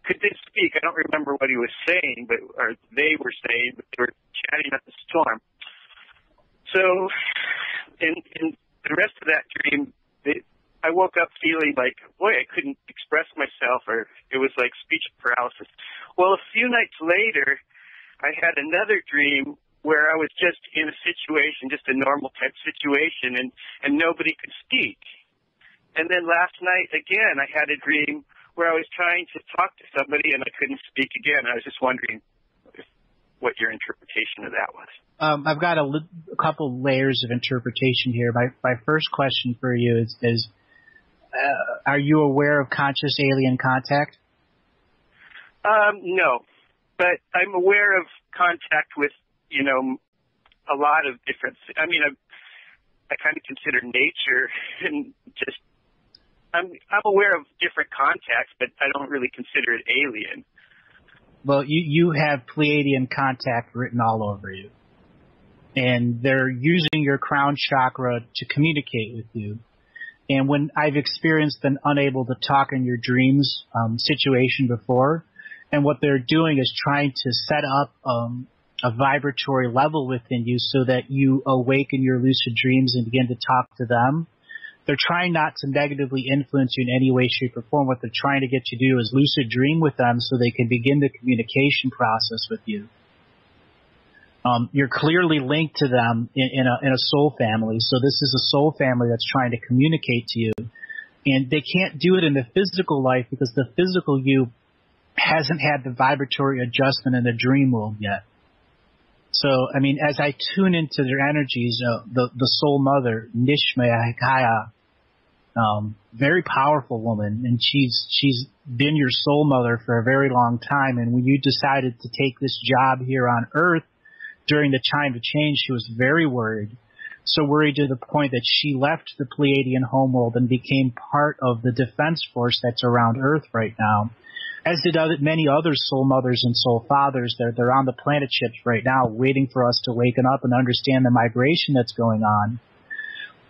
could they speak. I don't remember what he was saying, or they were saying, but they were chatting up the storm. So in the rest of that dream, I woke up feeling like, boy, I couldn't express myself, or it was like speech paralysis. Well, a few nights later, I had another dream where I was just in a situation, just a normal type situation, and nobody could speak. And then last night, again, I had a dream where I was trying to talk to somebody and I couldn't speak again. I was just wondering what your interpretation of that was. I've got a couple layers of interpretation here. My first question for you is are you aware of conscious alien contact? No, but I'm aware of contact with, a lot of different, I mean, I kind of consider nature and just, I'm aware of different contacts, but I don't really consider it alien. Well, you have Pleiadian contact written all over you. And they're using your crown chakra to communicate with you. And when I've experienced an unable to talk in your dreams situation before, and what they're doing is trying to set up a vibratory level within you so that you awaken your lucid dreams and begin to talk to them. They're trying not to negatively influence you in any way, shape, or form. What they're trying to get you to do is lucid dream with them so they can begin the communication process with you. You're clearly linked to them in a soul family. So this is a soul family that's trying to communicate to you. And they can't do it in the physical life because the physical you hasn't had the vibratory adjustment in the dream world yet. So, I mean, as I tune into their energies, the soul mother, Nishmaya Hikaya, very powerful woman, and she's been your soul mother for a very long time. And when you decided to take this job here on Earth during the time of change, she was very worried. So worried to the point that she left the Pleiadian homeworld and became part of the defense force that's around Earth right now. As did many other soul mothers and soul fathers. They're on the planet ships right now waiting for us to waken up and understand the migration that's going on.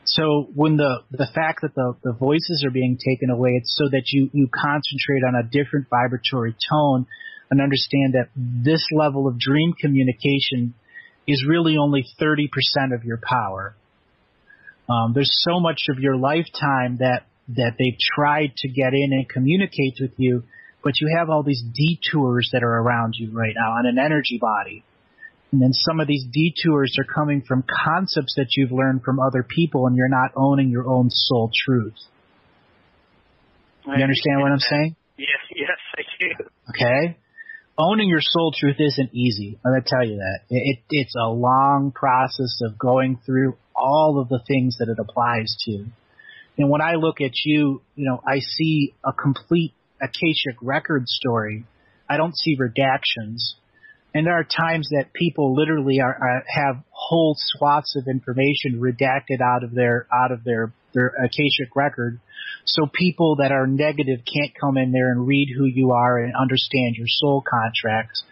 So when the fact that the voices are being taken away, it's so that you concentrate on a different vibratory tone and understand that this level of dream communication is really only 30% of your power. There's so much of your lifetime that they've tried to get in and communicate with you, but you have all these detours that are around you right now on an energy body. And then some of these detours are coming from concepts that you've learned from other people, and you're not owning your own soul truth. You understand what I'm saying? Yes, I do. Okay? Owning your soul truth isn't easy. I'm going to tell you that. It's a long process of going through all of the things that it applies to. And when I look at you, I see a complete Akashic record story. I don't see redactions. And there are times that people literally have whole swaths of information redacted out of their Akashic record, so people that are negative can't come in there and read who you are and understand your soul contracts.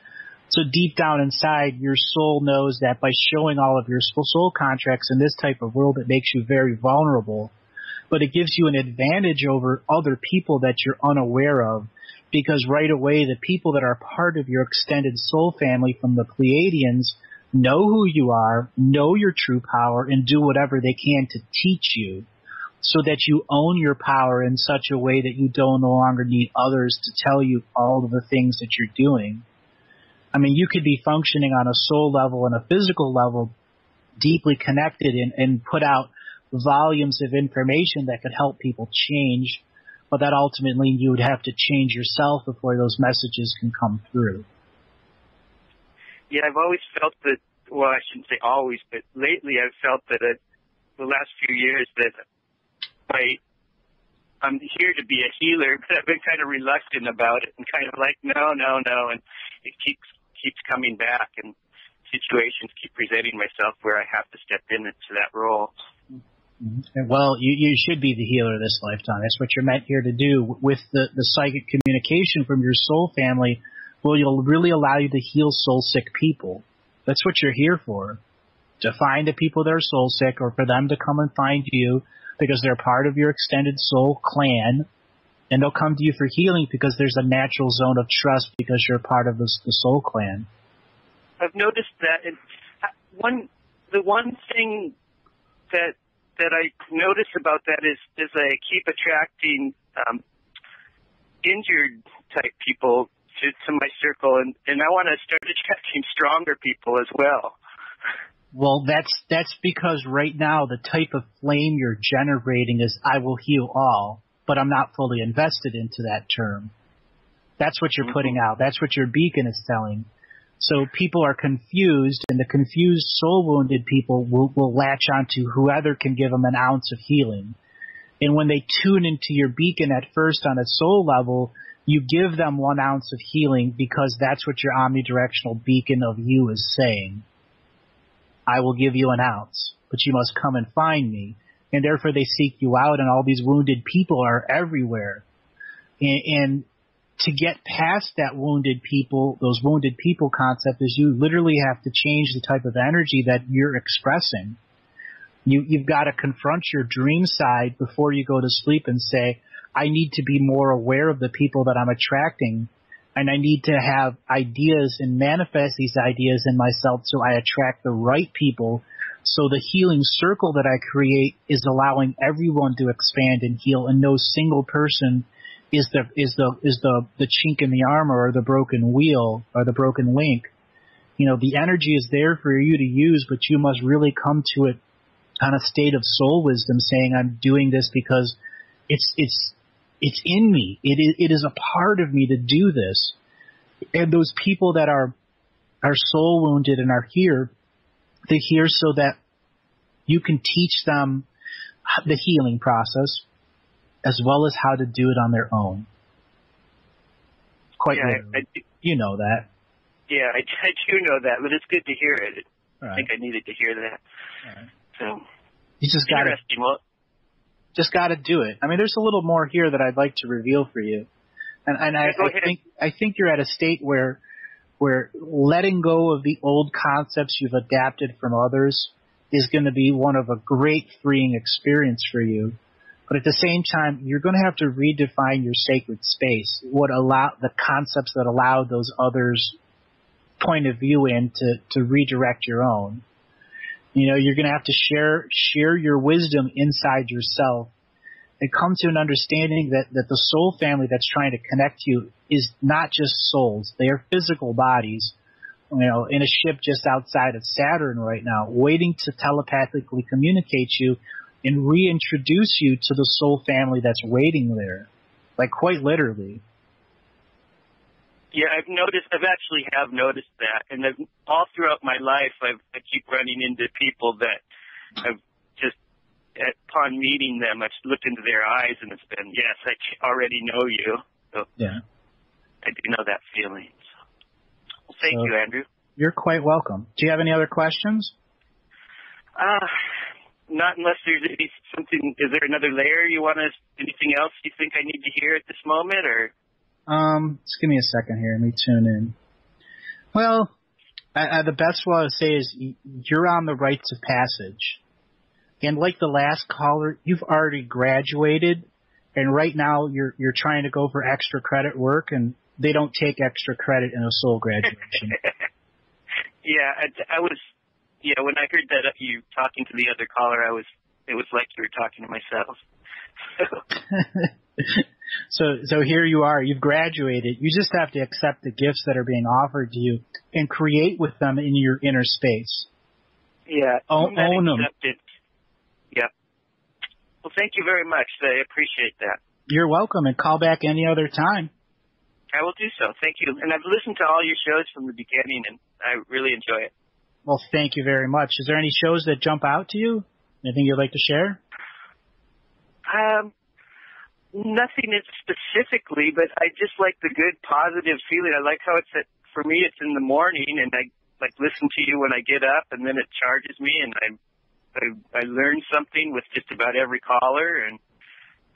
So deep down inside, your soul knows that by showing all of your soul contracts in this type of world, it makes you very vulnerable. But it gives you an advantage over other people that you're unaware of, because right away the people that are part of your extended soul family from the Pleiadians know who you are, know your true power, and do whatever they can to teach you so that you own your power in such a way that you no longer need others to tell you all of the things that you're doing. I mean, you could be functioning on a soul level and a physical level, deeply connected, and put out volumes of information that could help people change, but that ultimately you would have to change yourself before those messages can come through. Yeah, I've always felt that, well, I shouldn't say always, but lately I've felt that the last few years that I'm here to be a healer, but I've been kind of reluctant about it and kind of like, no, and it keeps coming back, and situations keep presenting myself where I have to step into that role. Well, you should be the healer this lifetime. That's what you're meant here to do. With the psychic communication from your soul family, well, you'll really allow you to heal soul sick people. That's what you're here for. To find the people that are soul sick, or for them to come and find you because they're part of your extended soul clan, and they'll come to you for healing because there's a natural zone of trust because you're part of the soul clan. I've noticed that. And the one thing that I notice about that is I keep attracting injured type people to my circle, and I want to start attracting stronger people as well. Well, that's because right now the type of flame you're generating is I will heal all, but I'm not fully invested into that term. That's what you're putting out. That's what your beacon is telling. So people are confused, and the confused soul-wounded people will latch onto whoever can give them an ounce of healing. And when they tune into your beacon at first on a soul level, you give them 1 ounce of healing because that's what your omnidirectional beacon of you is saying. I will give you 1 ounce, but you must come and find me. And therefore they seek you out, and all these wounded people are everywhere. And to get past that those wounded people concept is you literally have to change the type of energy that you're expressing. You've got to confront your dream side before you go to sleep and say, I need to be more aware of the people that I'm attracting, and I need to have ideas and manifest these ideas in myself so I attract the right people, so the healing circle that I create is allowing everyone to expand and heal, and no single person is the chink in the armor or the broken wheel or the broken link. The energy is there for you to use, but you must really come to it on a state of soul wisdom, saying, I'm doing this because it's in me. It is a part of me to do this. And those people that are soul wounded and are here, they're here so that you can teach them the healing process. as well as how to do it on their own. Quite literally. You know that. Yeah, I do know that, but it's good to hear it. All right. I think I needed to hear that. All right. So, you just got to do it. I mean, there's a little more here that I'd like to reveal for you, and I think you're at a state where letting go of the old concepts you've adapted from others is going to be one of a great freeing experience for you. But at the same time, you're going to have to redefine your sacred space, the concepts that allow those others' point of view in to redirect your own. You know, you're going to have to share your wisdom inside yourself and come to an understanding that the soul family that's trying to connect you is not just souls. They are physical bodies, you know, in a ship just outside of Saturn right now, waiting to telepathically communicate you and reintroduce you to the soul family that's waiting there, like quite literally. Yeah, I've actually noticed that, and all throughout my life, I keep running into people that I've just, upon meeting them, I've looked into their eyes and it's been, yes, I already know you. So yeah, I do know that feeling. Well, thank you, Andrew. You're quite welcome. Do you have any other questions? Not unless there's something. Is there another layer you want to? Anything else you think I need to hear at this moment, or? Just give me a second here. Let me tune in. Well, the best one I would say is you're on the rites of passage. And like the last caller, you've already graduated, and right now you're trying to go for extra credit work, and they don't take extra credit in a soul graduation. Yeah, I was. Yeah, when I heard that you talking to the other caller, it was like you were talking to myself. So here you are. You've graduated. You just have to accept the gifts that are being offered to you and create with them in your inner space. Yeah. Own them. Yeah. Well, thank you very much. I appreciate that. You're welcome, and call back any other time. I will do so. Thank you. And I've listened to all your shows from the beginning, and I really enjoy it. Well, thank you very much. Is there any shows that jump out to you? Anything you'd like to share? Nothing specifically, but I just like the good, positive feeling. I like how for me, it's in the morning, and I like listen to you when I get up, and then it charges me, and I learn something with just about every caller, and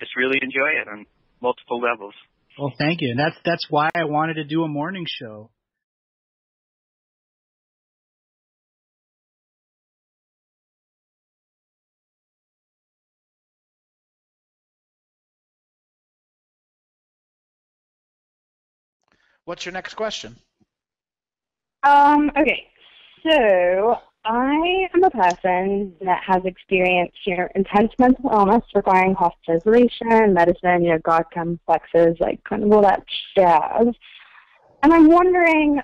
just really enjoy it on multiple levels. Well, thank you. And that's why I wanted to do a morning show. What's your next question? Okay, so I am a person that has experienced, intense mental illness requiring hospitalization, medicine, God complexes, like kind of all that jazz. And I'm wondering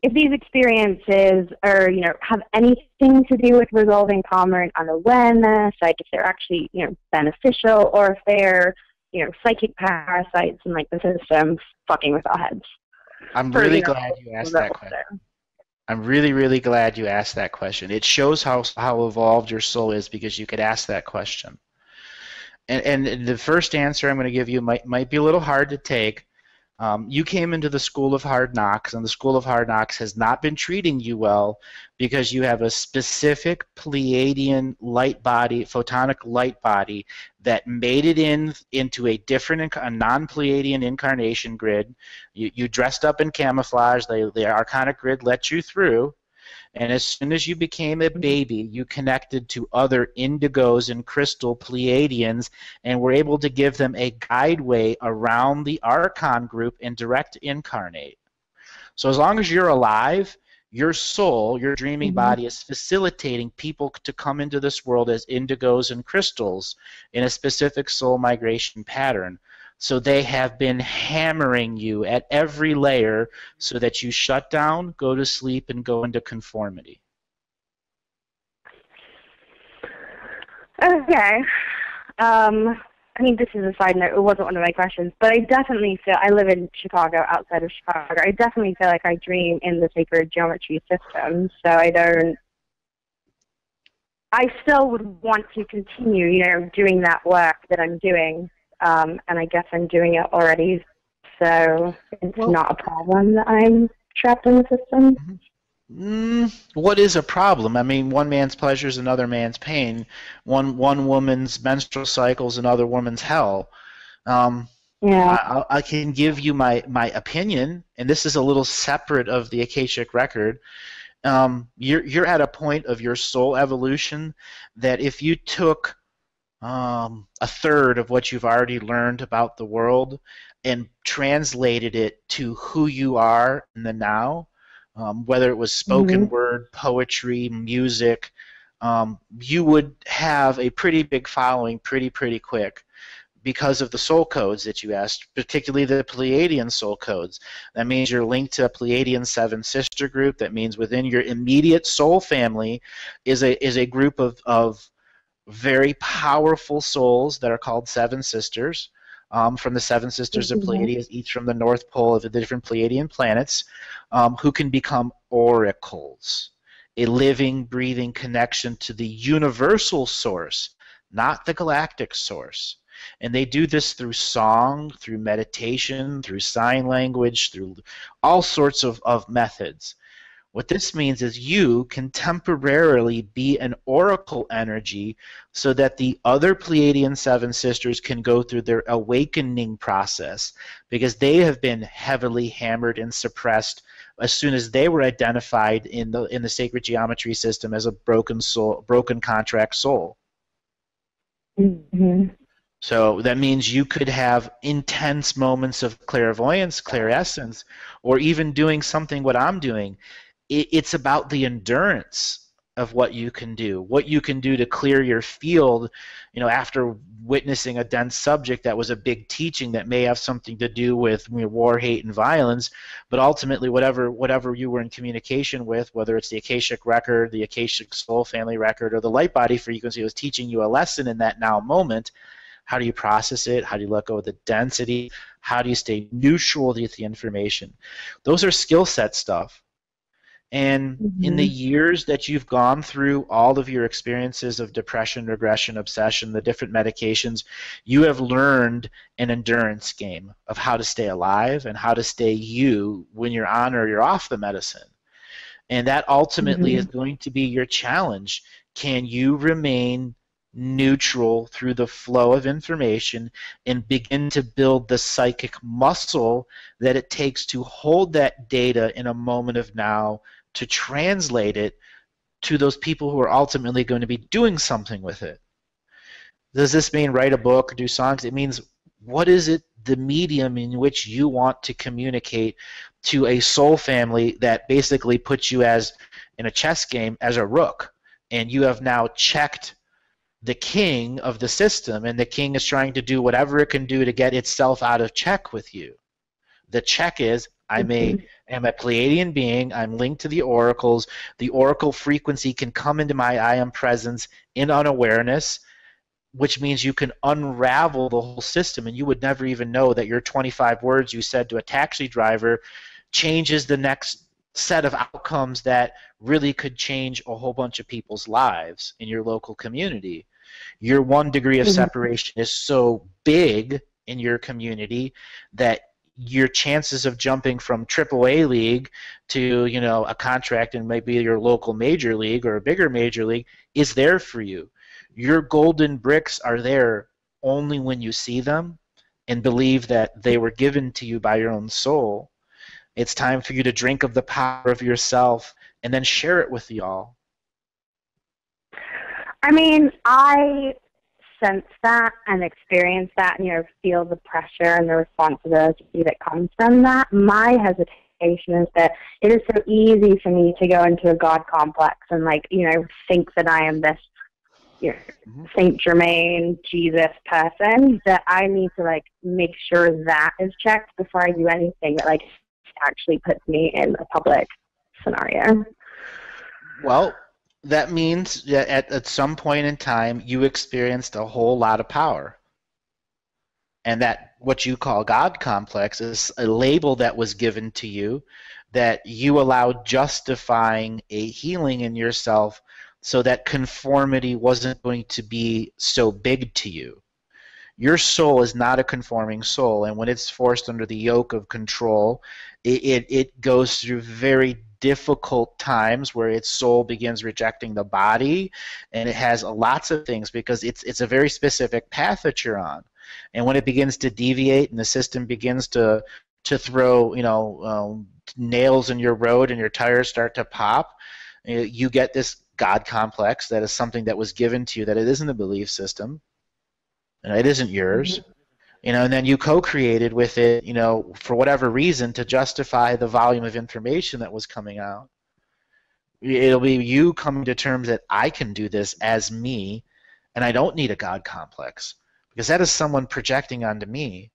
if these experiences are, have anything to do with resolving karma and unawareness, like if they're actually, beneficial, or if they're psychic parasites in the system fucking with our heads. I'm really glad you asked that question. I'm really, really glad you asked that question. It shows how evolved your soul is because you could ask that question. And the first answer I'm going to give you might be a little hard to take. You came into the School of Hard Knocks, and the School of Hard Knocks has not been treating you well because you have a specific Pleiadian light body, photonic light body, that made it into a different, a non-Pleiadian incarnation grid. You dressed up in camouflage. The Arcanic grid let you through. And as soon as you became a baby, you connected to other indigos and crystal Pleiadians and were able to give them a guideway around the Archon group and direct incarnate. So as long as you're alive, your soul, your dreaming body, is facilitating people to come into this world as indigos and crystals in a specific soul migration pattern. So they have been hammering you at every layer so that you shut down, go to sleep, and go into conformity. Okay. This is a side note. It wasn't one of my questions, but I definitely feel, I live in Chicago, outside of Chicago. I definitely feel like I dream in the sacred geometry system, so I don't I still would want to continue, you know, doing that work that I'm doing, and I guess I'm doing it already, so it's not a problem that I'm trapped in the system. What is a problem? I mean, one man's pleasure is another man's pain. One woman's menstrual cycle is another woman's hell. Yeah. I can give you my opinion, and this is a little separate of the Akashic record. You're at a point of your soul evolution that if you took a third of what you've already learned about the world and translated it to who you are in the now, whether it was spoken word, poetry, music, you would have a pretty big following pretty quick because of the soul codes that you asked, particularly the Pleiadian soul codes. That means you're linked to a Pleiadian 7 sister group. That means within your immediate soul family is a group of very powerful souls that are called 7 sisters, from the 7 sisters of Pleiades, each from the North Pole of the different Pleiadian planets, who can become oracles, a living, breathing connection to the universal source, not the galactic source. And they do this through song, through meditation, through sign language, through all sorts of methods. What this means is you can temporarily be an oracle energy so that the other Pleiadian 7 sisters can go through their awakening process, because they have been heavily hammered and suppressed as soon as they were identified in the sacred geometry system as a broken soul, broken contract soul. So that means you could have intense moments of clairvoyance, clairessence, or even doing something what I'm doing. It's about the endurance of what you can do to clear your field, you know, after witnessing a dense subject that was a big teaching that may have something to do with, you know, war, hate, and violence, but ultimately whatever you were in communication with, whether it's the Akashic record, the Akashic soul family record, or the light body frequency was teaching you a lesson in that now moment. How do you process it? How do you let go of the density? How do you stay neutral with the information? Those are skill set stuff. And in the years that you've gone through all of your experiences of depression, regression, obsession, the different medications, you have learned an endurance game of how to stay alive and how to stay you when you're on or you're off the medicine. And that ultimately is going to be your challenge. Can you remain neutral through the flow of information and begin to build the psychic muscle that it takes to hold that data in a moment of now, to translate it to those people who are ultimately going to be doing something with it? Does this mean write a book or do songs? It means, what is it, the medium in which you want to communicate to a soul family that basically puts you as, in a chess game, as a rook, and you have now checked the king of the system, and the king is trying to do whatever it can do to get itself out of check with you. The check is, I am a Pleiadian being, I'm linked to the oracles, the oracle frequency can come into my I am presence in unawareness, which means you can unravel the whole system, and you would never even know that your 25 words you said to a taxi driver changes the next set of outcomes that really could change a whole bunch of people's lives in your local community. Your 1 degree of separation is so big in your community that your chances of jumping from AAA league to, you know, a contract in maybe your local major league or a bigger major league is there for you. Your golden bricks are there only when you see them and believe that they were given to you by your own soul. It's time for you to drink of the power of yourself and then share it with y'all. I mean, I sense that and experience that, and, you know, feel the pressure and the responsibility that comes from that. My hesitation is that it is so easy for me to go into a God complex and, like, you know, think that I am this, you know, Saint Germain, Jesus person, that I need to, like, make sure that is checked before I do anything that, like, actually puts me in a public scenario. Well, that means that at some point in time you experienced a whole lot of power. And that what you call God complex is a label that was given to you that you allowed justifying a healing in yourself so that conformity wasn't going to be so big to you. Your soul is not a conforming soul, and when it's forced under the yoke of control, it goes through very difficult times where its soul begins rejecting the body, and it has lots of things because it's a very specific path that you're on. And when it begins to deviate and the system begins to throw nails in your road and your tires start to pop, you get this God complex that is something that was given to you, that it isn't a belief system. It isn't yours, and then you co-created with it, for whatever reason, to justify the volume of information that was coming out. It'll be you coming to terms that I can do this as me, and I don't need a God complex, because that is someone projecting onto me.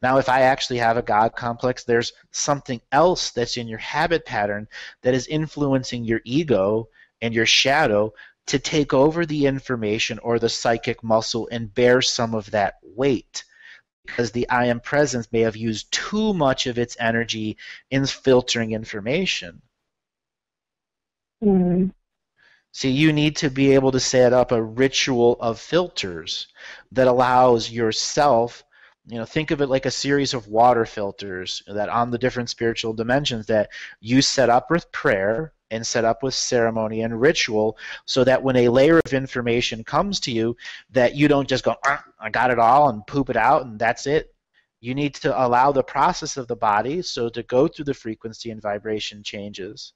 Now, if I actually have a God complex, there's something else that's in your habit pattern that is influencing your ego and your shadow to take over the information or the psychic muscle and bear some of that weight, because the I am presence may have used too much of its energy in filtering information. See, you need to be able to set up a ritual of filters that allows yourself, think of it like a series of water filters that on the different spiritual dimensions that you set up with prayer and set up with ceremony and ritual, so that when a layer of information comes to you, that you don't just go, I got it all, and poop it out, and that's it. You need to allow the process of the body so to go through the frequency and vibration changes.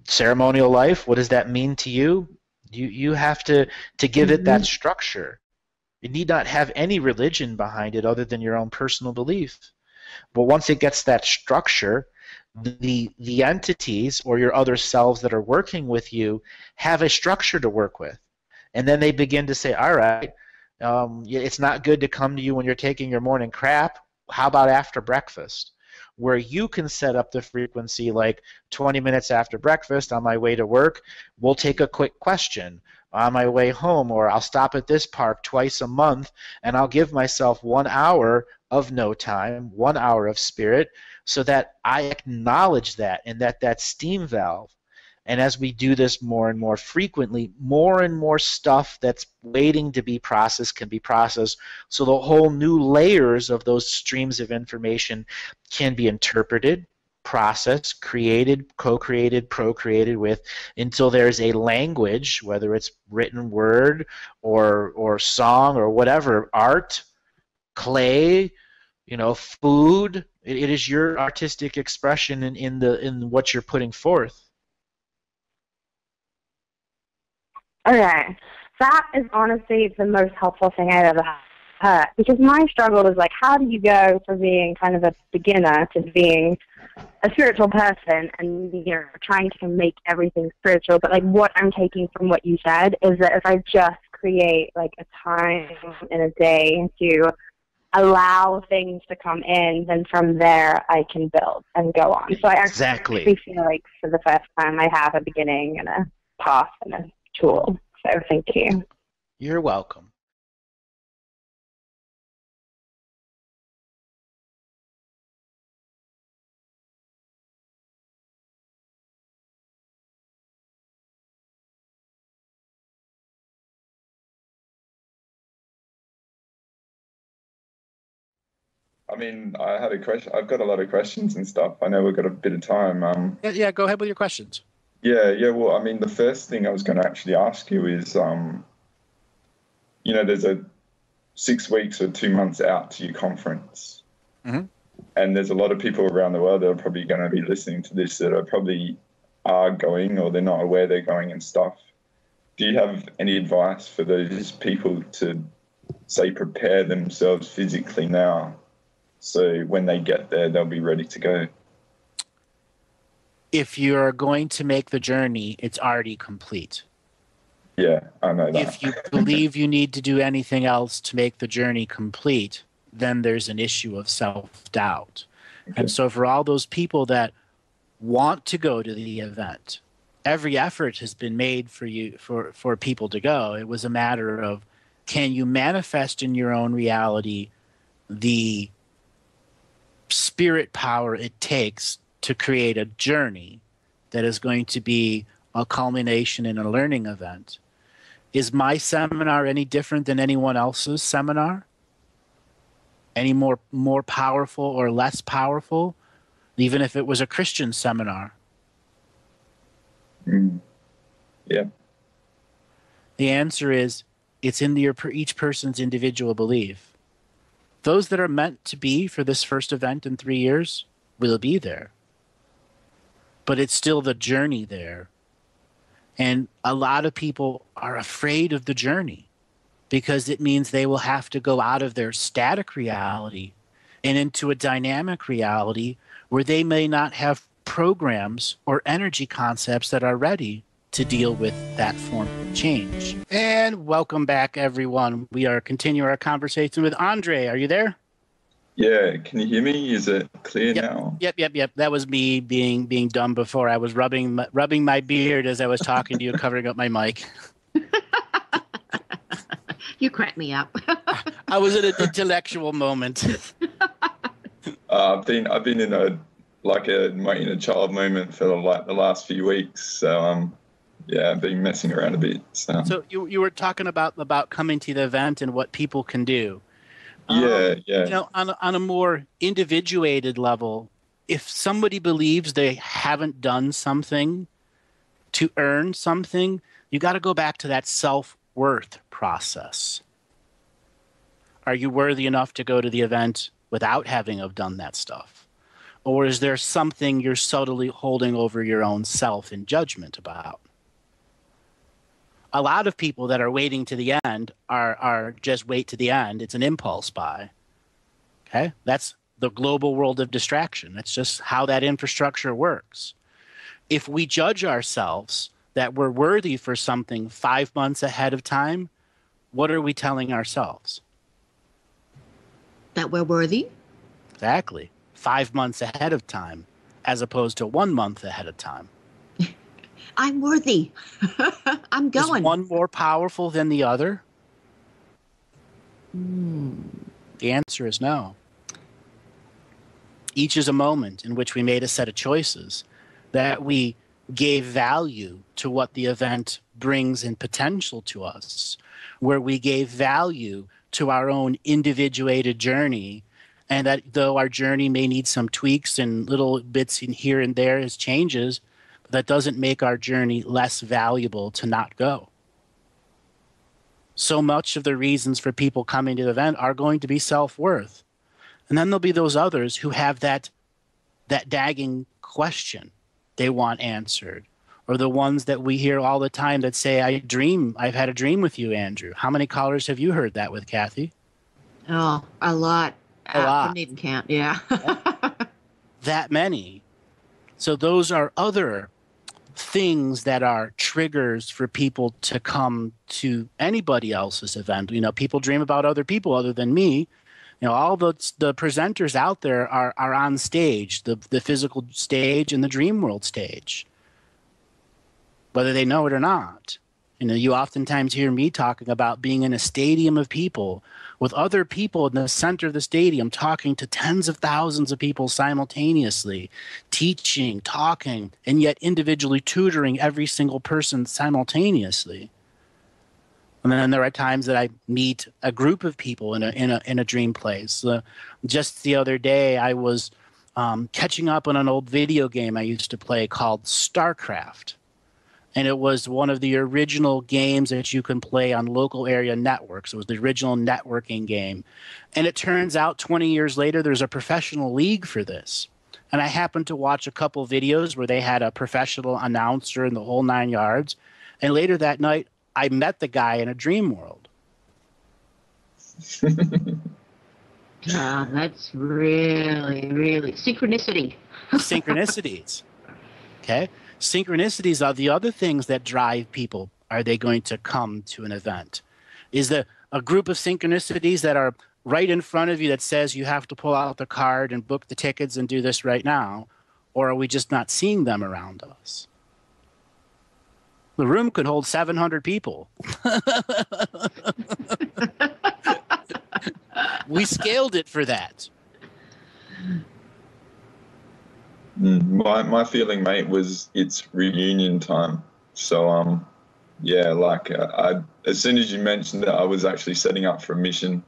Ceremonial life, what does that mean to you? You have to give it that structure. It need not have any religion behind it other than your own personal belief. But once it gets that structure, the entities or your other selves that are working with you have a structure to work with. And then they begin to say, all right, it's not good to come to you when you're taking your morning crap. How about after breakfast? Where you can set up the frequency like 20 minutes after breakfast on my way to work, we'll take a quick question. On my way home, or I'll stop at this park twice a month, and I'll give myself 1 hour of no time, 1 hour of spirit, so that I acknowledge that and that steam valve. And as we do this more and more frequently, more and more stuff that's waiting to be processed can be processed, so the whole new layers of those streams of information can be interpreted, processed, created, co-created, procreated with, until there's a language, whether it's written word or song or whatever, art, clay, food. It is your artistic expression in what you're putting forth. Okay, that is honestly the most helpful thing I've ever heard, because my struggle is like, how do you go from being kind of a beginner to being a spiritual person, and you're trying to make everything spiritual? But like, what I'm taking from what you said is that if I just create like a time in a day to allow things to come in, then from there I can build and go on. So I actually feel like for the first time I have a beginning and a path and a tool. So thank you. You're welcome. I mean, I had a question. I've got a lot of questions and stuff. I know we've got a bit of time. Yeah, go ahead with your questions. Yeah. Well, I mean, the first thing I was going to actually ask you is, there's a 6 weeks or 2 months out to your conference. Mm-hmm. And there's a lot of people around the world that are probably going to be listening to this that are going, or they're not aware they're going and stuff. Do you have any advice for those people to, say, prepare themselves physically now, so when they get there, they'll be ready to go? If you're going to make the journey, it's already complete. Yeah, I know that. If you believe you need to do anything else to make the journey complete, then there's an issue of self-doubt. Okay. And so for all those people that want to go to the event, every effort has been made for you, for people to go. It was a matter of, can you manifest in your own reality the spirit power it takes to create a journey that is going to be a culmination in a learning event. Is my seminar any different than anyone else's seminar? Any more powerful or less powerful, even if it was a Christian seminar? Yeah. The answer is it's in each person's individual belief. Those that are meant to be for this first event in 3 years will be there. But it's still the journey there. And a lot of people are afraid of the journey because it means they will have to go out of their static reality and into a dynamic reality where they may not have programs or energy concepts that are ready to deal with that form of change. And welcome back, everyone. We are continuing our conversation with Andre. Are you there? Yeah, can you hear me? Is it clear now? Yep. That was me being dumb before. I was rubbing my beard as I was talking to you, covering up my mic. You cracked me up. I was in an intellectual moment. I've been in my inner child moment for the last few weeks. So yeah, I've been messing around a bit. So you were talking about coming to the event and what people can do. Yeah. You know, on a more individuated level, if somebody believes they haven't done something to earn something, you got to go back to that self-worth process. Are you worthy enough to go to the event without having have done that stuff? Or is there something you're subtly holding over your own self in judgment about? A lot of people that are waiting to the end are just wait to the end. It's an impulse buy. Okay? That's the global world of distraction. That's just how that infrastructure works. If we judge ourselves that we're worthy for something 5 months ahead of time, what are we telling ourselves? That we're worthy? Exactly. 5 months ahead of time, as opposed to 1 month ahead of time. I'm worthy. I'm going. Is one more powerful than the other? The answer is no. Each is a moment in which we made a set of choices that we gave value to what the event brings in potential to us, where we gave value to our own individuated journey, and that though our journey may need some tweaks and little bits in here and there as changes, that doesn't make our journey less valuable to not go. So much of the reasons for people coming to the event are going to be self-worth. And then there'll be those others who have that nagging question they want answered. Or the ones that we hear all the time that say, I've had a dream with you, Andrew. How many callers have you heard that with, Kathy? Oh, a lot. A lot. I couldn't even count, yeah. That many. So those are other things that are triggers for people to come to anybody else's event. You know, people dream about other people other than me. You know, all the presenters out there are on stage, the physical stage and the dream world stage, whether they know it or not. You know, you oftentimes hear me talking about being in a stadium of people with other people in the center of the stadium talking to tens of thousands of people simultaneously, teaching, talking, and yet individually tutoring every single person simultaneously. And then there are times that I meet a group of people in a dream place. Just the other day, I was catching up on an old video game I used to play called StarCraft. And it was one of the original games that you can play on local area networks. It was the original networking game. And it turns out 20 years later, there's a professional league for this. And I happened to watch a couple videos where they had a professional announcer and the whole 9 yards. And later that night, I met the guy in a dream world. That's really, really synchronicity. Synchronicities. Okay? Synchronicities are the other things that drive people. Are they going to come to an event? Is there a group of synchronicities that are right in front of you that says you have to pull out the card and book the tickets and do this right now? Or are we just not seeing them around us? The room could hold 700 people. We scaled it for that. My feeling, mate, was it's reunion time. So yeah, like as soon as you mentioned that, I was actually setting up for a mission,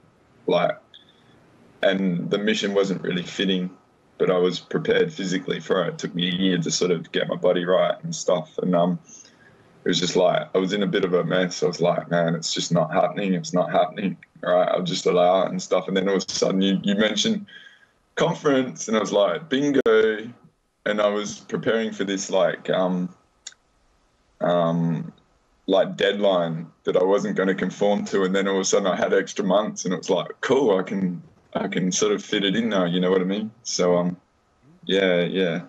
and the mission wasn't really fitting, but I was prepared physically for it. It took me a year to sort of get my body right and stuff, and it was just like I was in a bit of a mess. I was like, man, it's just not happening. It's not happening. All right, I'll just allow it and stuff. And then all of a sudden you mentioned conference, and I was like, bingo. And I was preparing for this like deadline that I wasn't going to conform to, and then all of a sudden I had extra months, and it was like, cool, I can sort of fit it in now. You know what I mean? So yeah.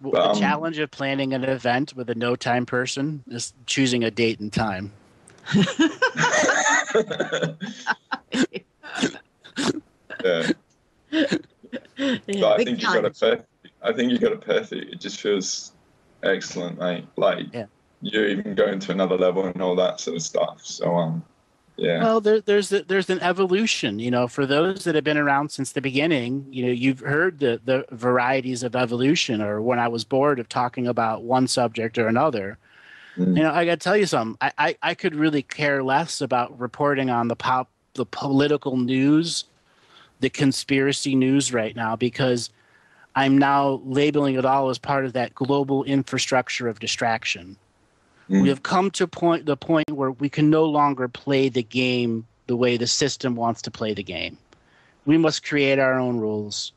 The challenge of planning an event with a no-time person is choosing a date and time. Yeah. But I think you got it perfect. I think you got it perfect. It just feels excellent, mate. Like you're even going to another level and all that sort of stuff. So yeah. Well, there's an evolution, you know, for those that have been around since the beginning. You know, you've heard the varieties of evolution, or when I was bored of talking about one subject or another. You know, I got to tell you something. I could really care less about reporting on the political news, the conspiracy news right now, because I'm now labeling it all as part of that global infrastructure of distraction. We have come to the point where we can no longer play the game the way the system wants to play the game. We must create our own rules,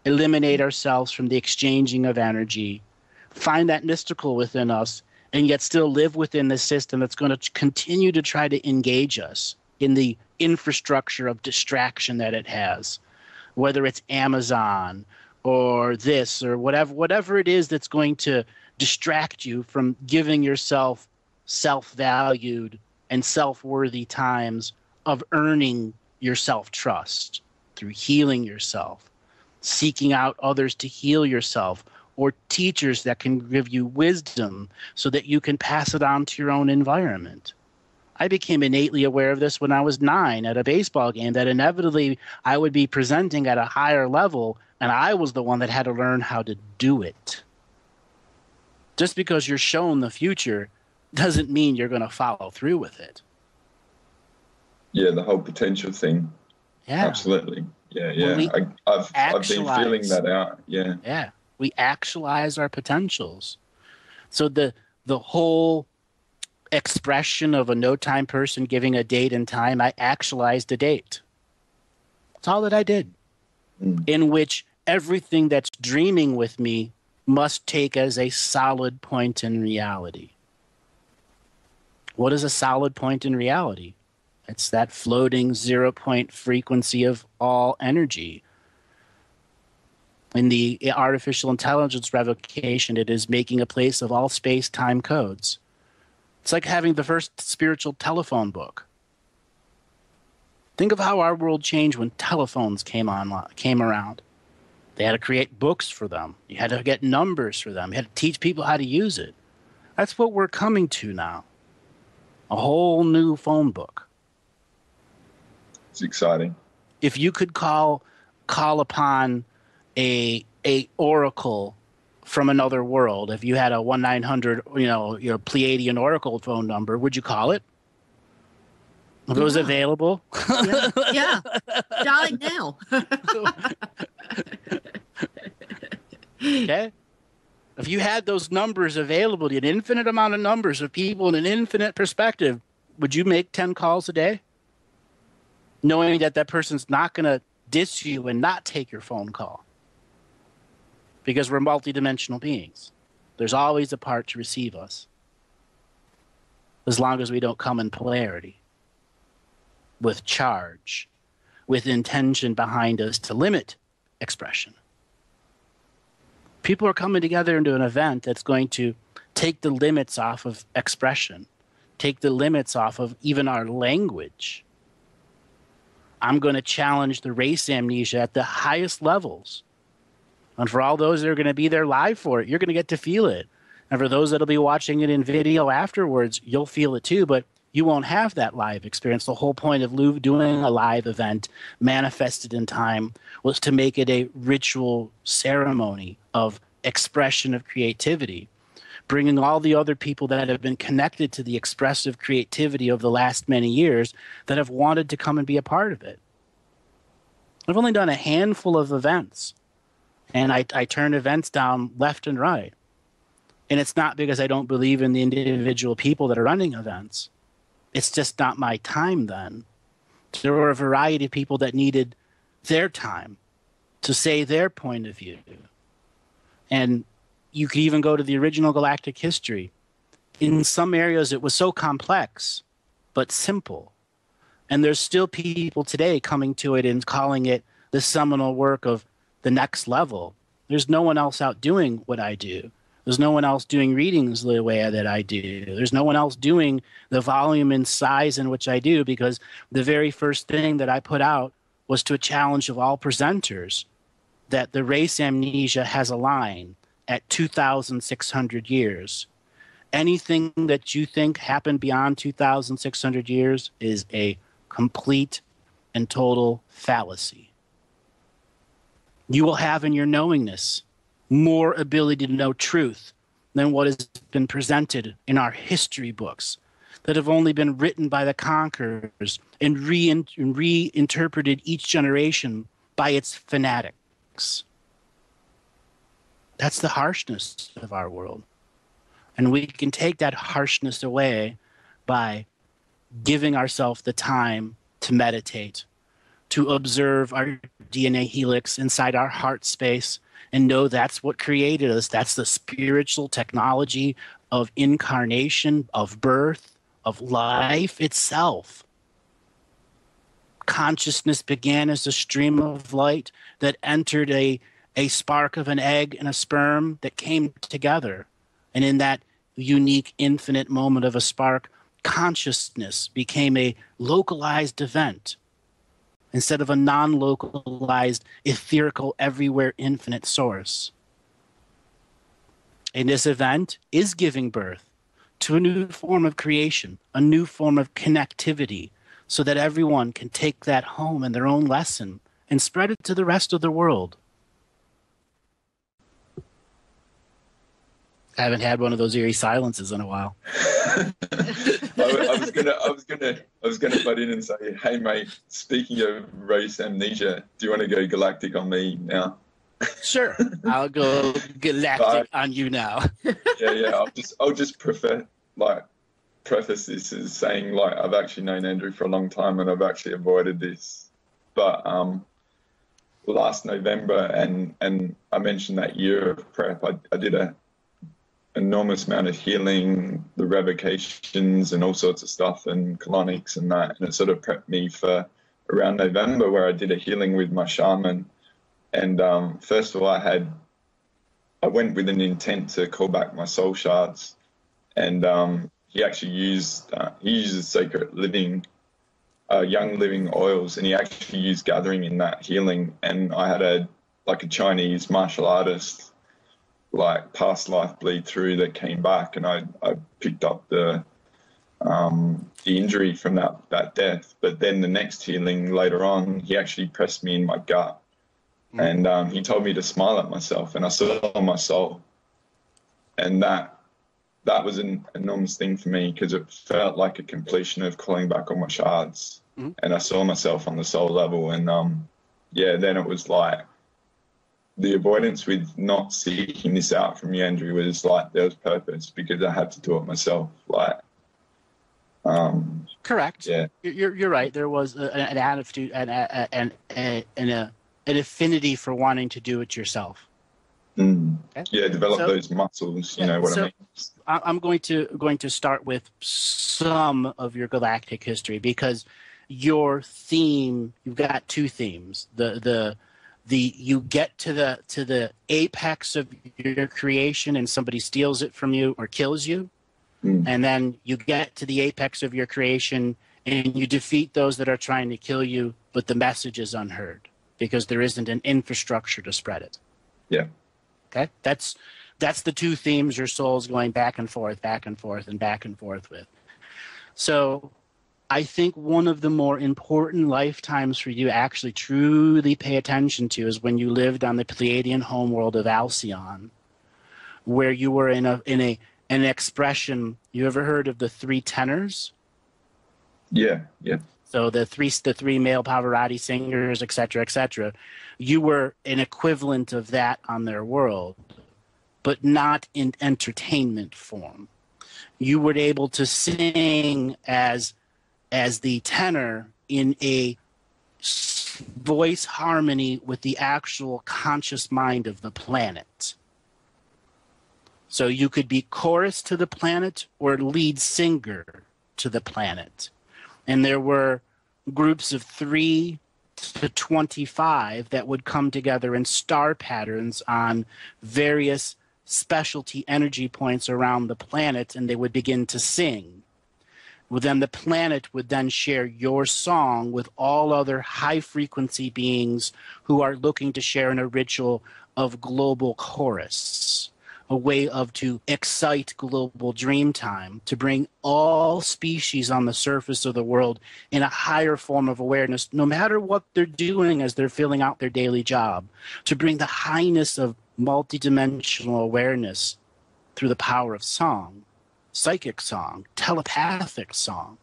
eliminate ourselves from the exchanging of energy, find that mystical within us, and yet still live within the system that's going to continue to try to engage us in the infrastructure of distraction that it has, whether it's Amazon or this or whatever it is that's going to distract you from giving yourself self-valued and self-worthy times of earning your self-trust through healing yourself, seeking out others to heal yourself, or teachers that can give you wisdom so that you can pass it on to your own environment. I became innately aware of this when I was 9 at a baseball game, that inevitably I would be presenting at a higher level, and I was the one that had to learn how to do it. Just because you're shown the future doesn't mean you're going to follow through with it. Yeah, the whole potential thing. Yeah. Absolutely. Yeah. I've been feeling that out. Yeah. Yeah. We actualize our potentials. So the whole expression of a no-time person giving a date and time, I actualized a date. That's all that I did. In which everything that's dreaming with me must take as a solid point in reality. What is a solid point in reality? It's that floating 0-point frequency of all energy. In the artificial intelligence revocation, it is making a place of all space-time codes. It's like having the first spiritual telephone book. Think of how our world changed when telephones came around. They had to create books for them. You had to get numbers for them. You had to teach people how to use it. That's what we're coming to now. A whole new phone book. It's exciting. If you could call upon a oracle from another world, if you had a 1-900, your Pleiadian oracle phone number, would you call it? If it was available? Yeah. Dial it now. Okay. If you had those numbers available, an infinite amount of numbers of people in an infinite perspective, would you make 10 calls a day? Knowing that person's not going to diss you and not take your phone call. Because we're multidimensional beings. There's always a part to receive us. As long as we don't come in polarity. With charge. With intention behind us to limit expression. People are coming together into an event that's going to take the limits off of expression. Take the limits off of even our language. I'm going to challenge the race amnesia at the highest levels. And for all those that are going to be there live for it, you're going to get to feel it. And for those that will be watching it in video afterwards, you'll feel it too, but you won't have that live experience. The whole point of doing a live event manifested in time was to make it a ritual ceremony of expression of creativity. bringing all the other people that have been connected to the expressive creativity of the last many years that have wanted to come and be a part of it. I've only done a handful of events, and I turn events down left and right. And it's not because I don't believe in the individual people that are running events. It's just not my time then. There were a variety of people that needed their time to say their point of view. And you could even go to the original Galactic history. In some areas, it was so complex, but simple. And there's still people today coming to it and calling it the seminal work of the next level. There's no one else out doing what I do. There's no one else doing readings the way that I do. There's no one else doing the volume and size in which I do, because the very first thing that I put out was to a challenge of all presenters that the race amnesia has a line at 2,600 years. Anything that you think happened beyond 2,600 years is a complete and total fallacy. You will have in your knowingness more ability to know truth than what has been presented in our history books that have only been written by the conquerors and reinterpreted each generation by its fanatics. That's the harshness of our world. And we can take that harshness away by giving ourselves the time to meditate, to observe our DNA helix inside our heart space, and know that's what created us. That's the spiritual technology of incarnation, of birth, of life itself. Consciousness began as a stream of light that entered a spark of an egg and a sperm that came together. And in that unique, infinite moment of a spark, consciousness became a localized event instead of a non-localized, etherical, everywhere, infinite source. And this event is giving birth to a new form of creation, a new form of connectivity, so that everyone can take that home in their own lesson and spread it to the rest of the world. I haven't had one of those eerie silences in a while. I was gonna butt in and say, hey mate, speaking of race amnesia, do you want to go galactic on me now? Sure, I'll go galactic on you now. yeah. I'll just preface this as saying, like, I've actually known Andrew for a long time and I've actually avoided this, but last November, and I mentioned that year of prep, I did a enormous amount of healing, the revocations and all sorts of stuff, and colonics and that, and it sort of prepped me for around November, where I did a healing with my shaman. And first of all, I went with an intent to call back my soul shards, and he actually uses sacred living, young living oils, and he actually used gathering in that healing. And I had a Chinese martial artist, like, past life bleed through that came back, and I picked up the injury from that death. But then the next healing later on, he actually pressed me in my gut, and he told me to smile at myself, and I saw my soul, and that was an enormous thing for me, because it felt like a completion of calling back all my shards, and I saw myself on the soul level, and then it was like, the avoidance with not seeking this out from you, Andrew, was like there was purpose, because I had to do it myself. Like, correct. Yeah, you're right. There was an attitude and an affinity for wanting to do it yourself. Okay? Yeah, develop those muscles. You know what I mean. I'm going to start with some of your galactic history, because your theme, you've got two themes. You get to the apex of your creation and somebody steals it from you or kills you, and then you get to the apex of your creation and you defeat those that are trying to kill you, but the message is unheard because there isn't an infrastructure to spread it. Yeah. Okay, that's the two themes your soul's going back and forth with. So I think one of the more important lifetimes for you to actually truly pay attention to is when you lived on the Pleiadian homeworld of Alcyon, where you were in an expression. You ever heard of the three tenors? Yeah, yeah. So the three male Pavarotti singers, et cetera, you were an equivalent of that on their world, but not in entertainment form. You were able to sing as the tenor in a voice harmony with the actual conscious mind of the planet. So you could be chorus to the planet or lead singer to the planet. And there were groups of 3 to 25 that would come together in star patterns on various specialty energy points around the planet, and they would begin to sing. Well, then the planet would then share your song with all other high-frequency beings who are looking to share in a ritual of global chorus, a way to excite global dream time, to bring all species on the surface of the world in a higher form of awareness, no matter what they're doing as they're filling out their daily job, to bring the highness of multidimensional awareness through the power of song, psychic song, telepathic song.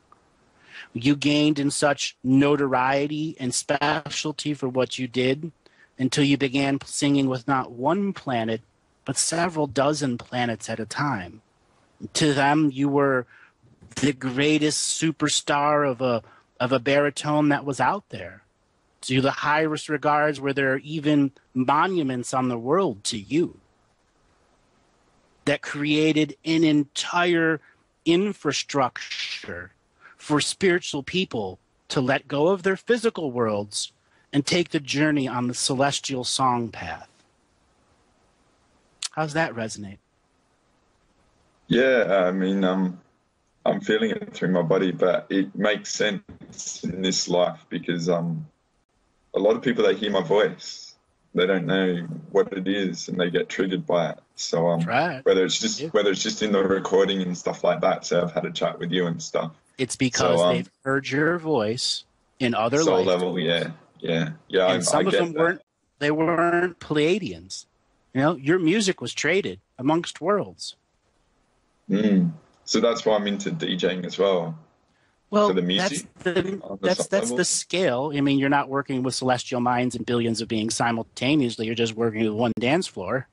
You gained in such notoriety and specialty for what you did until you began singing with not one planet, but several dozen planets at a time. To them, you were the greatest superstar of a baritone that was out there. To the highest regards, where there are even monuments on the world to you that created an entire infrastructure for spiritual people to let go of their physical worlds and take the journey on the celestial song path. How's that resonate? Yeah, I mean, I'm feeling it through my body, but it makes sense in this life because a lot of people, they hear my voice, they don't know what it is, and they get triggered by it. So right. whether it's just in the recording and stuff like that. So I've had a chat with you and stuff. It's because they've heard your voice in other soul lives. level, yeah. And some of them weren't Pleiadians. You know, your music was traded amongst worlds. So that's why I'm into DJing as well. Well, so the music, that's the scale. I mean, you're not working with celestial minds and billions of beings simultaneously. You're just working with one dance floor.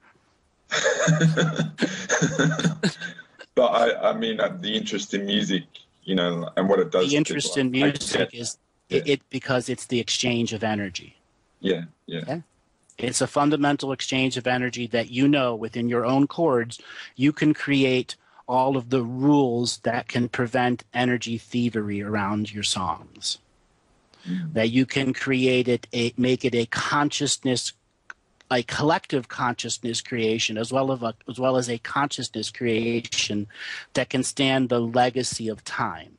But I mean, the interest in music, you know, and what it does. The interest in music is because it's the exchange of energy. Yeah. It's a fundamental exchange of energy that, you know, within your own chords, you can create all of the rules that can prevent energy thievery around your songs. That you can create it, make it a consciousness, a collective consciousness creation, as well as a consciousness creation that can stand the legacy of time.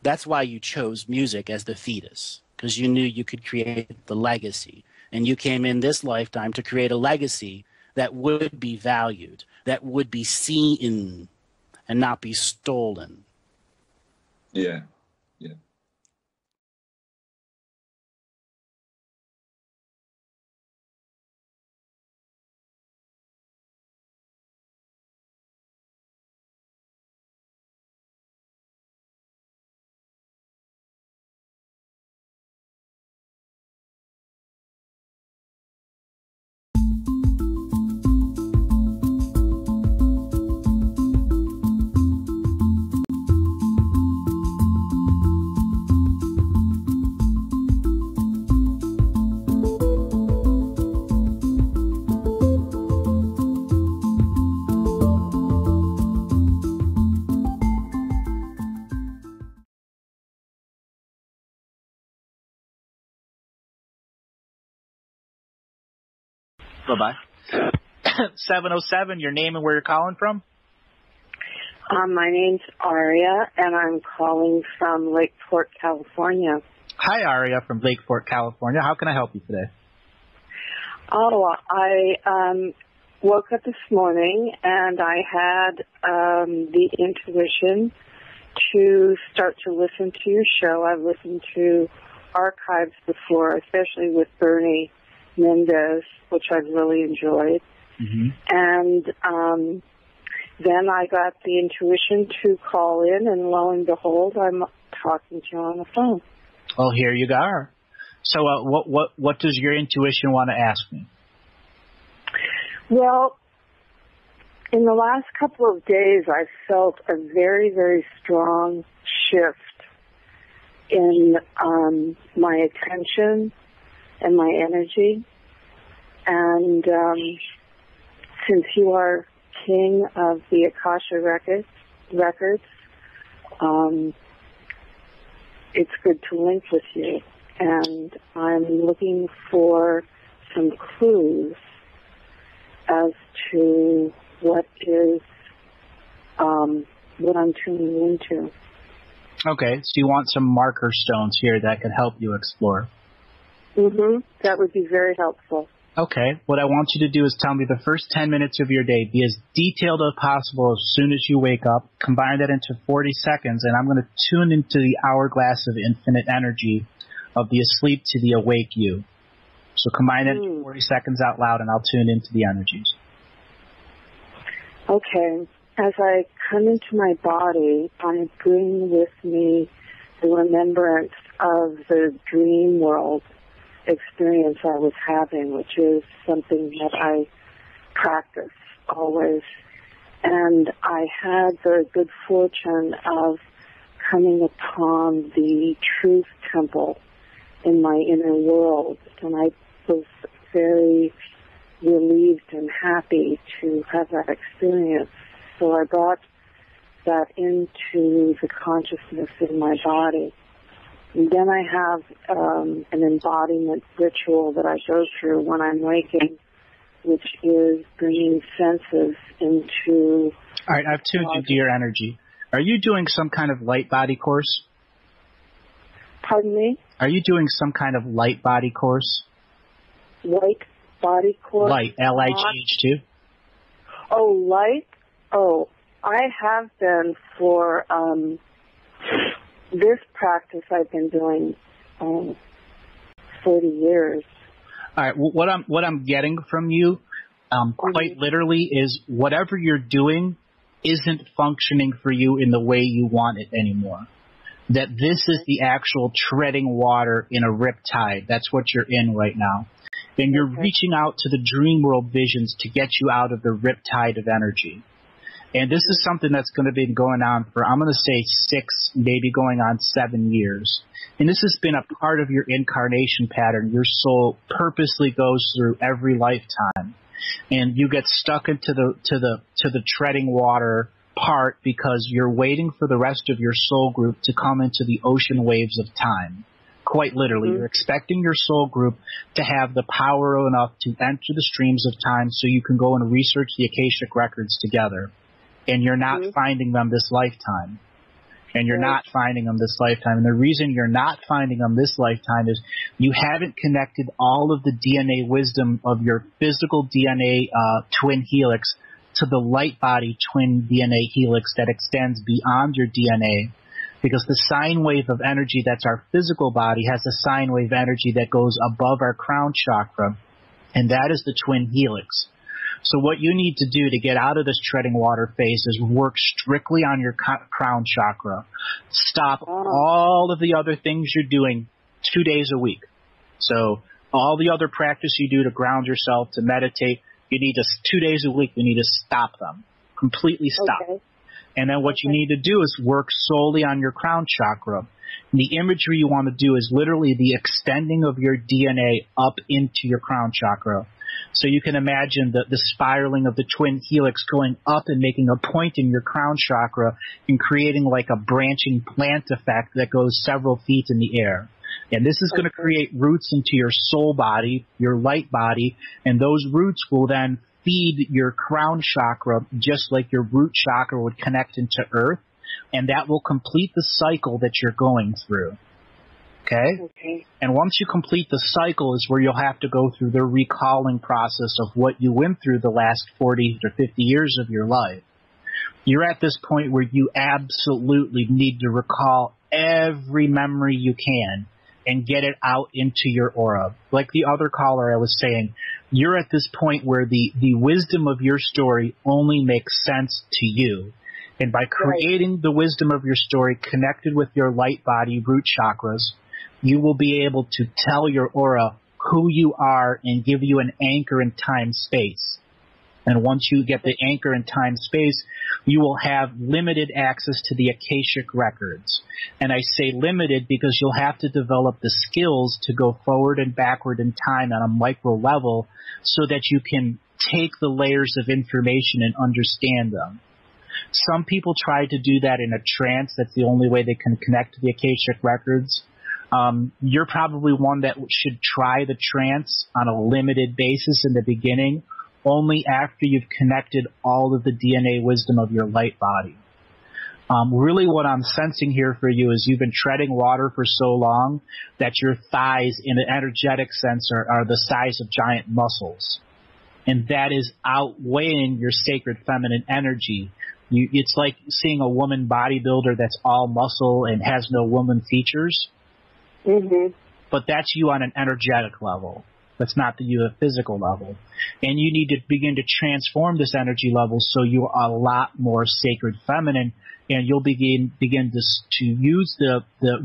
That's why you chose music as the fetus, because you knew you could create the legacy. And you came in this lifetime to create a legacy that would be valued, that would be seen and not be stolen. Yeah. Bye-bye. 707, your name and where you're calling from? My name's Aria, and I'm calling from Lakeport, California. Hi, Aria from Lakeport, California. How can I help you today? Oh, I woke up this morning, and I had the intuition to start to listen to your show. I've listened to archives before, especially with Bernie Mendez, which I've really enjoyed. And then I got the intuition to call in, and lo and behold, I'm talking to you on the phone. Well, here you are. So what does your intuition want to ask me? Well, in the last couple of days, I've felt a very, very strong shift in my attention and my energy. And since you are king of the Akasha records, it's good to link with you. And I'm looking for some clues as to what I'm tuning into. Okay, so you want some marker stones here that could help you explore. That would be very helpful. Okay, what I want you to do is tell me the first 10 minutes of your day. Be as detailed as possible as soon as you wake up. Combine that into 40 seconds, and I'm going to tune into the hourglass of infinite energy of the asleep to the awake you. So combine it into 40 seconds out loud, and I'll tune into the energies. Okay. As I come into my body, I bring with me the remembrance of the dream world experience I was having, which is something that I practice always. And I had the good fortune of coming upon the truth temple in my inner world, and I was very relieved and happy to have that experience. So I brought that into the consciousness in my body. And then I have an embodiment ritual that I go through when I'm waking, which is bringing senses into... All right, I've tuned into your energy. Are you doing some kind of light body course? Pardon me? Are you doing some kind of light body course? Light body course? Light, L-I-G-H-T. Oh, light? Oh, I have been for this practice I've been doing 40 years. All right, what I'm getting from you, quite literally, is whatever you're doing isn't functioning for you in the way you want it anymore. That this is the actual treading water in a riptide. That's what you're in right now. And you're reaching out to the dream world visions to get you out of the riptide of energy. And this is something that's going to be going on for, I'm going to say 6, maybe going on 7 years. And this has been a part of your incarnation pattern. Your soul purposely goes through every lifetime. And you get stuck into the treading water part because you're waiting for the rest of your soul group to come into the ocean waves of time. Quite literally, you're expecting your soul group to have the power enough to enter the streams of time so you can go and research the Akashic records together. And you're not finding them this lifetime. And you're not finding them this lifetime. And the reason you're not finding them this lifetime is you haven't connected all of the DNA wisdom of your physical DNA twin helix to the light body twin DNA helix that extends beyond your DNA. Because the sine wave of energy that's our physical body has a sine wave energy that goes above our crown chakra, and that is the twin helix. So what you need to do to get out of this treading water phase is work strictly on your crown chakra. Stop all of the other things you're doing 2 days a week. So all the other practice you do to ground yourself, to meditate, you need to, 2 days a week, you need to stop them. Completely stop. Okay. And then what you need to do is work solely on your crown chakra. And the imagery you want to do is literally the extending of your DNA up into your crown chakra. So you can imagine the spiraling of the twin helix going up and making a point in your crown chakra and creating like a branching plant effect that goes several feet in the air. And this is going to create roots into your soul body, your light body, and those roots will then feed your crown chakra just like your root chakra would connect into earth, and that will complete the cycle that you're going through. Okay? And once you complete the cycle is where you'll have to go through the recalling process of what you went through the last 40 or 50 years of your life. You're at this point where you absolutely need to recall every memory you can and get it out into your aura. Like the other caller I was saying, you're at this point where the wisdom of your story only makes sense to you. And by creating the wisdom of your story connected with your light body root chakras, you will be able to tell your aura who you are and give you an anchor in time-space. And once you get the anchor in time-space, you will have limited access to the Akashic records. And I say limited because you'll have to develop the skills to go forward and backward in time on a micro level so that you can take the layers of information and understand them. Some people try to do that in a trance. That's the only way they can connect to the Akashic records. You're probably one that should try the trance on a limited basis in the beginning, only after you've connected all of the DNA wisdom of your light body. Really what I'm sensing here for you is you've been treading water for so long that your thighs in an energetic sense are the size of giant muscles. And that is outweighing your sacred feminine energy. It's like seeing a woman bodybuilder that's all muscle and has no woman features. Mm-hmm. But that's you on an energetic level. That's not you at a physical level. And you need to begin to transform this energy level so you are a lot more sacred feminine, and you'll begin to use the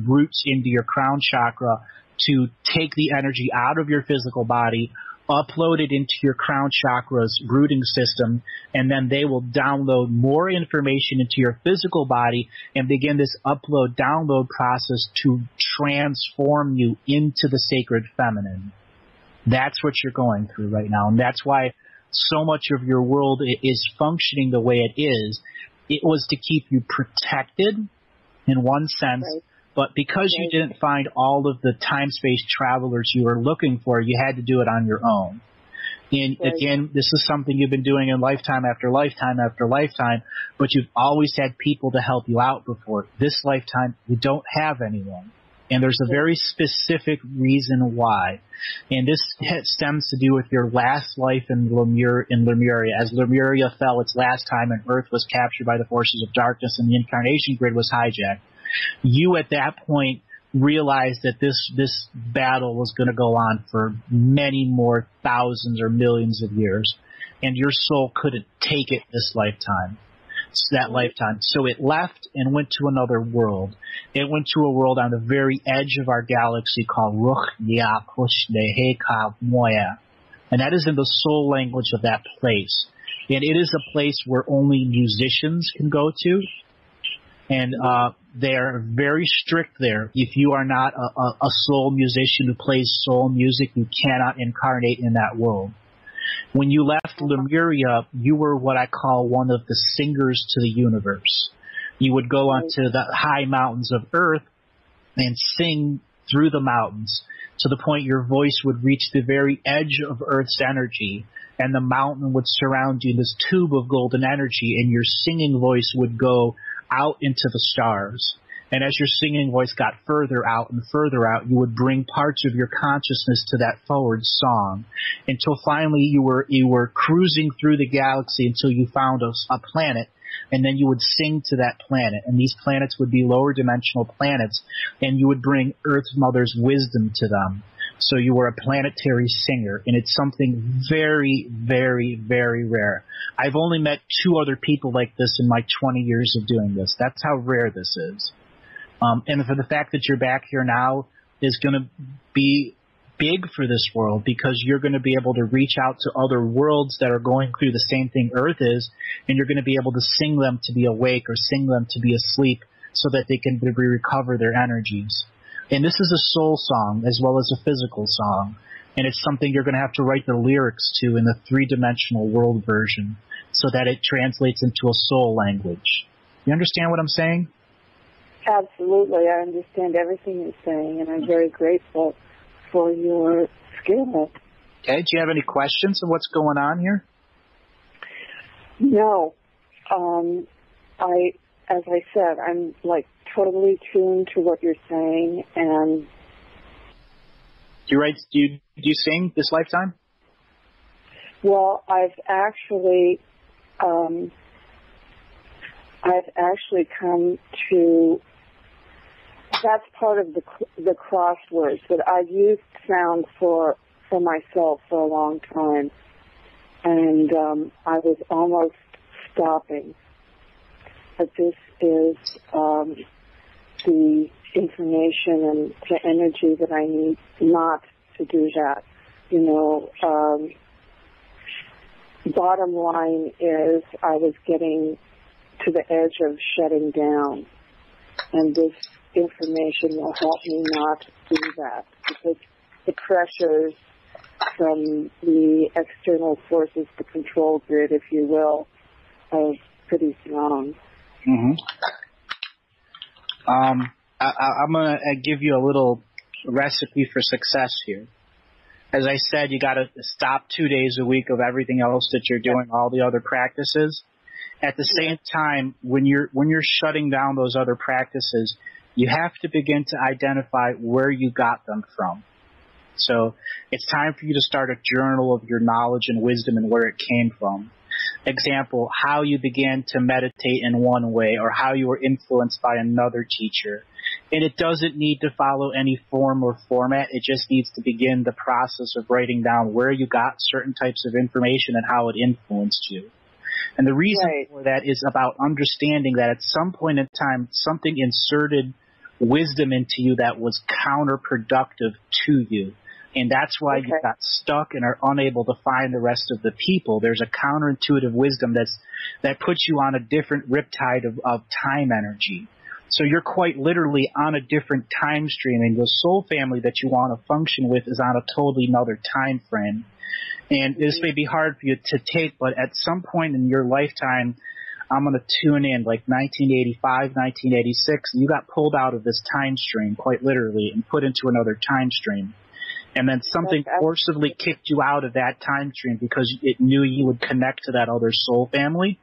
roots into your crown chakra to take the energy out of your physical body, upload it into your crown chakra's rooting system, and then they will download more information into your physical body and begin this upload-download process to transform you into the sacred feminine. That's what you're going through right now, and that's why so much of your world is functioning the way it is. It was to keep you protected in one sense, but because you didn't find all of the time-space travelers you were looking for, you had to do it on your own. And again, this is something you've been doing in lifetime after lifetime after lifetime, but you've always had people to help you out before. This lifetime, you don't have anyone. And there's a very specific reason why. And this stems to do with your last life in Lemuria. As Lemuria fell its last time and Earth was captured by the forces of darkness and the incarnation grid was hijacked, you at that point realized that this battle was going to go on for many more thousands or millions of years. And your soul couldn't take it this lifetime. So it left and went to another world. It went to a world on the very edge of our galaxy called Ruch Yakushne Moya. And that is in the soul language of that place. And it is a place where only musicians can go to. And they're very strict there. If you are not a soul musician who plays soul music, you cannot incarnate in that world. When you left Lemuria, you were what I call one of the singers to the universe. You would go onto the high mountains of Earth and sing through the mountains to the point your voice would reach the very edge of Earth's energy, and the mountain would surround you in this tube of golden energy, and your singing voice would go out into the stars. And as your singing voice got further out and further out, you would bring parts of your consciousness to that forward song until finally you were cruising through the galaxy until you found a planet, and then you would sing to that planet. And these planets would be lower dimensional planets, and you would bring Earth Mother's wisdom to them. So you were a planetary singer, and it's something very, very, very rare. I've only met 2 other people like this in my 20 years of doing this. That's how rare this is. And for the fact that you're back here now is going to be big for this world, because you're going to be able to reach out to other worlds that are going through the same thing Earth is, and you're going to be able to sing them to be awake or sing them to be asleep so that they can recover their energies. And this is a soul song as well as a physical song, and it's something you're going to have to write the lyrics to in the 3-dimensional world version so that it translates into a soul language. You understand what I'm saying? Absolutely. I understand everything you're saying, and I'm very grateful for your skill. Okay. Do you have any questions on what's going on here? No. As I said, I'm like totally tuned to what you're saying, and do you sing this lifetime? Well, I've actually come to. That's part of the crosswords, but I've used sound for for myself for a long time, and I was almost stopping. But this is the information and the energy that I need not to do that. You know, bottom line is I was getting to the edge of shutting down, and this information will help me not do that, because the pressures from the external forces, the control grid, if you will, are pretty strong. Mm-hmm. I'm going to give you a little recipe for success here. As I said, you got to stop 2 days a week of everything else that you're doing, all the other practices. At the same time, when you're shutting down those other practices, you have to begin to identify where you got them from. So it's time for you to start a journal of your knowledge and wisdom and where it came from. Example, how you began to meditate in one way, or how you were influenced by another teacher. And it doesn't need to follow any form or format. It just needs to begin the process of writing down where you got certain types of information and how it influenced you. And the reason for that is about understanding that at some point in time, something inserted wisdom into you that was counterproductive to you. And that's why you got stuck and are unable to find the rest of the people. There's a counterintuitive wisdom that puts you on a different riptide of time energy. So you're quite literally on a different time stream, and the soul family that you want to function with is on a totally another time frame. And this may be hard for you to take, but at some point in your lifetime, I'm going to tune in, like 1985, 1986, you got pulled out of this time stream, quite literally, and put into another time stream. And then something forcibly kicked you out of that time stream because it knew you would connect to that other soul family.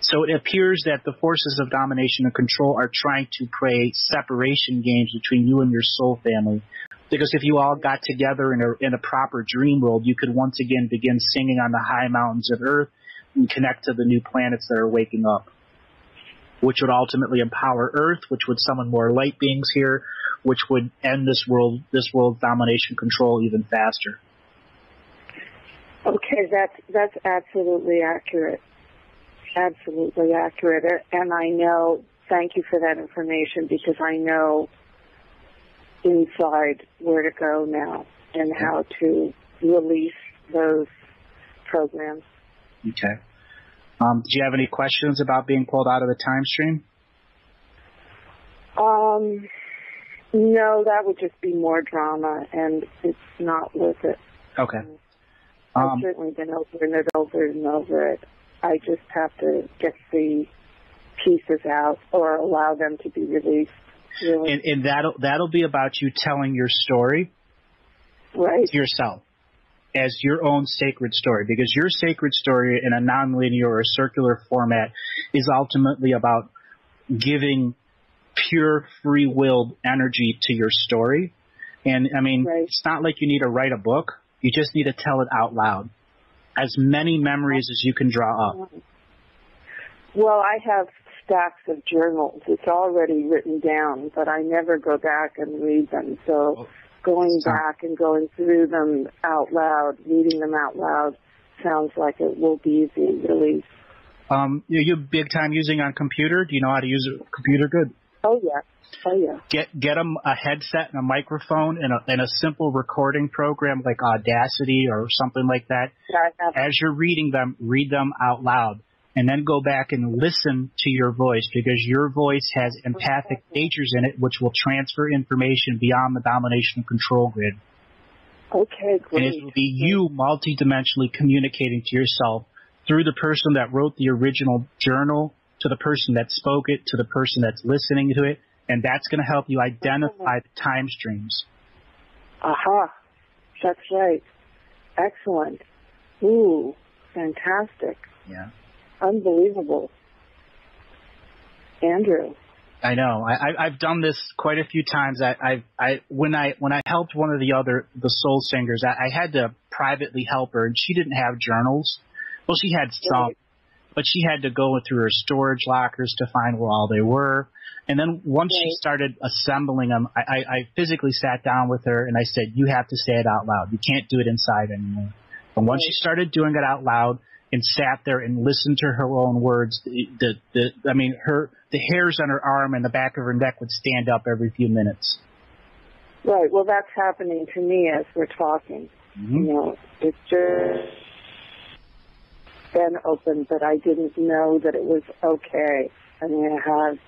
So it appears that the forces of domination and control are trying to play separation games between you and your soul family. Because if you all got together in a proper dream world, you could once again begin singing on the high mountains of Earth and connect to the new planets that are waking up, which would ultimately empower Earth, which would summon more light beings here, which would end this world's domination control even faster. Okay, that's absolutely accurate. Absolutely accurate. And I know, thank you for that information, because I know inside where to go now and how to release those programs. Okay. Do you have any questions about being pulled out of the time stream? No, that would just be more drama, and it's not worth it. Okay. I've certainly been over and over it. I just have to get the pieces out or allow them to be released. Really. And that'll be about you telling your story to yourself as your own sacred story, because your sacred story in a nonlinear or circular format is ultimately about giving pure free-willed energy to your story. And, I mean, it's not like you need to write a book. You just need to tell it out loud. As many memories as you can draw up. Well, I have stacks of journals. It's already written down, but I never go back and read them. So going back and going through them out loud, reading them out loud, sounds like it will be easy, really. You big time using on computer? Do you know how to use a computer good? Oh, yeah. Oh, yeah. Get them a headset and a microphone and a simple recording program like Audacity or something like that. As you're reading them, read them out loud. And then go back and listen to your voice, because your voice has empathic natures in it, which will transfer information beyond the domination and control grid. Okay, great. And it will be you multidimensionally communicating to yourself through the person that wrote the original journal, to the person that spoke it, to the person that's listening to it, and that's going to help you identify the time streams. Aha. That's right. Excellent. Ooh, fantastic. Yeah. Unbelievable. Andrew. I know. I've done this quite a few times. When I helped one of the soul singers, I had to privately help her, and she didn't have journals. Well, she had some, but she had to go through her storage lockers to find where all they were. And then once she started assembling them, I physically sat down with her and I said, you have to say it out loud. You can't do it inside anymore. And once she started doing it out loud and sat there and listened to her own words, the hairs on her arm and the back of her neck would stand up every few minutes. Right. Well, that's happening to me as we're talking. Mm-hmm. You know, it's just been open, but I didn't know that it was okay. I mean, it has.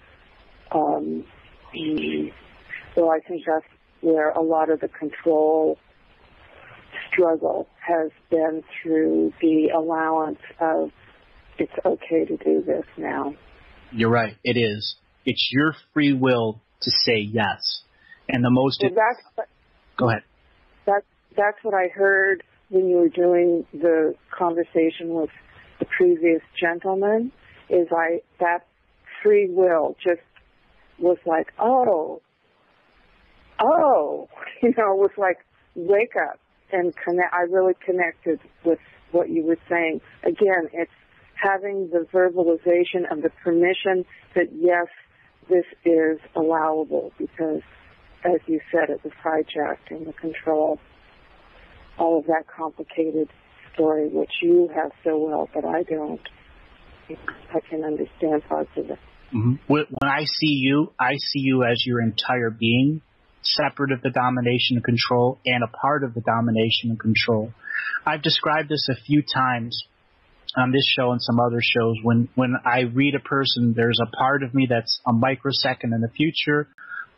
So I think that's where a lot of the control struggle has been, through the allowance of it's okay to do this now. You're right. It is. It's your free will to say yes. And the most... Go ahead. That's what I heard when you were doing the conversation with the previous gentleman, is that free will just was like, oh, you know, it was like, wake up and connect. I really connected with what you were saying. Again, it's having the verbalization of the permission that, yes, this is allowable, because, as you said, it was hijacked and the control, all of that complicated story, which you have so well, but I don't. I can understand parts of it. Mm-hmm. When I see you as your entire being, separate of the domination and control, and a part of the domination and control. I've described this a few times on this show and some other shows. When I read a person, there's a part of me that's a microsecond in the future,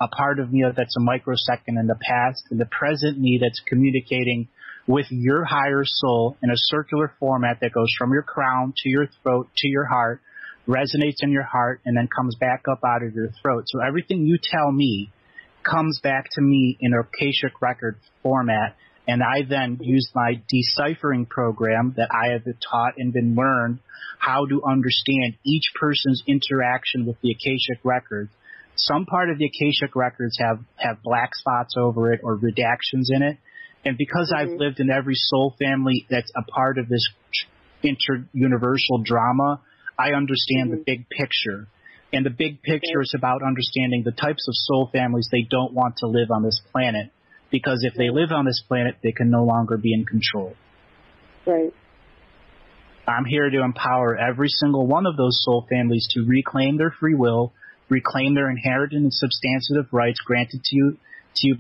a part of me that's a microsecond in the past, and the present me that's communicating with your higher soul in a circular format that goes from your crown to your throat to your heart, resonates in your heart, and then comes back up out of your throat. So everything you tell me comes back to me in a Akashic record format, and I then use my deciphering program that I have taught and been learned how to understand each person's interaction with the Akashic records. Some part of the Akashic records have black spots over it or redactions in it, and because I've lived in every soul family that's a part of this inter-universal drama, I understand the big picture. And the big picture is about understanding the types of soul families they don't want to live on this planet. Because if they live on this planet, they can no longer be in control. Right. I'm here to empower every single one of those soul families to reclaim their free will, reclaim their inherent and substantive rights granted to you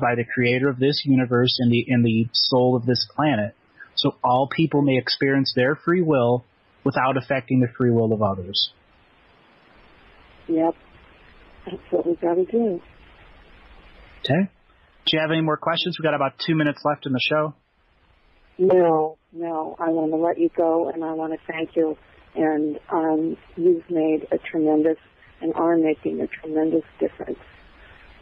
by the creator of this universe and the soul of this planet. So all people may experience their free will without affecting the free will of others. Yep. That's what we've got to do. Okay. Do you have any more questions? We've got about 2 minutes left in the show. No. I want to let you go, and I want to thank you. And you've made a tremendous, and are making a tremendous difference.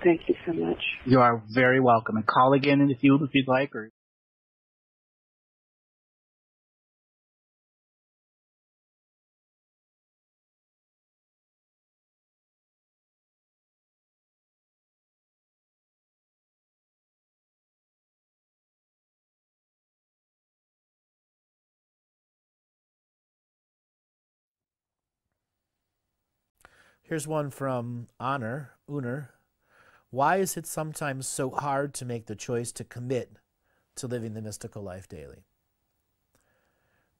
Thank you so much. You are very welcome. And call again if you'd like. Or Here's one from Uner. Why is it sometimes so hard to make the choice to commit to living the mystical life daily?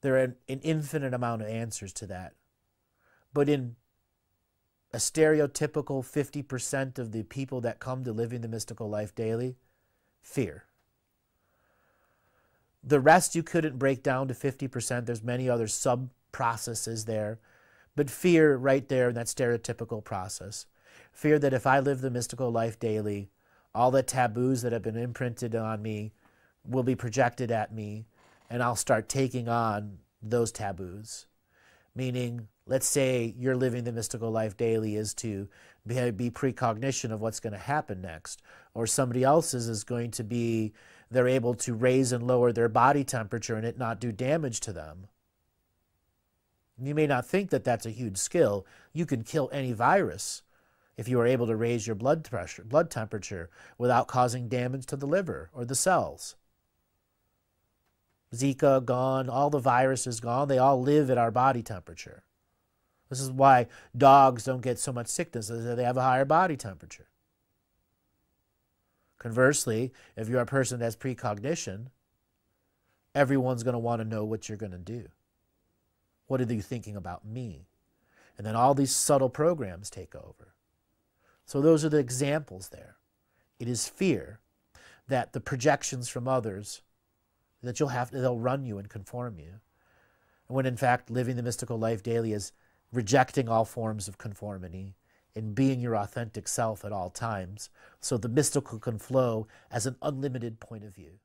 There are an infinite amount of answers to that. But in a stereotypical 50% of the people that come to living the mystical life daily, fear. The rest you couldn't break down to 50%. There's many other sub-processes there. But fear right there in that stereotypical process. Fear that if I live the mystical life daily, all the taboos that have been imprinted on me will be projected at me, and I'll start taking on those taboos. Meaning, let's say you're living the mystical life daily is to be precognition of what's going to happen next. Or somebody else's is going to be they're able to raise and lower their body temperature and it not do damage to them. You may not think that that's a huge skill. You can kill any virus if you are able to raise your blood temperature without causing damage to the liver or the cells. Zika gone, all the viruses gone, they all live at our body temperature. This is why dogs don't get so much sickness. They have a higher body temperature. Conversely, if you're a person that has precognition, everyone's going to want to know what you're going to do. What are you thinking about me? And then all these subtle programs take over. So those are the examples there. It is fear that the projections from others, that they'll run you and conform you. When in fact, living the mystical life daily is rejecting all forms of conformity and being your authentic self at all times, so the mystical can flow as an unlimited point of view.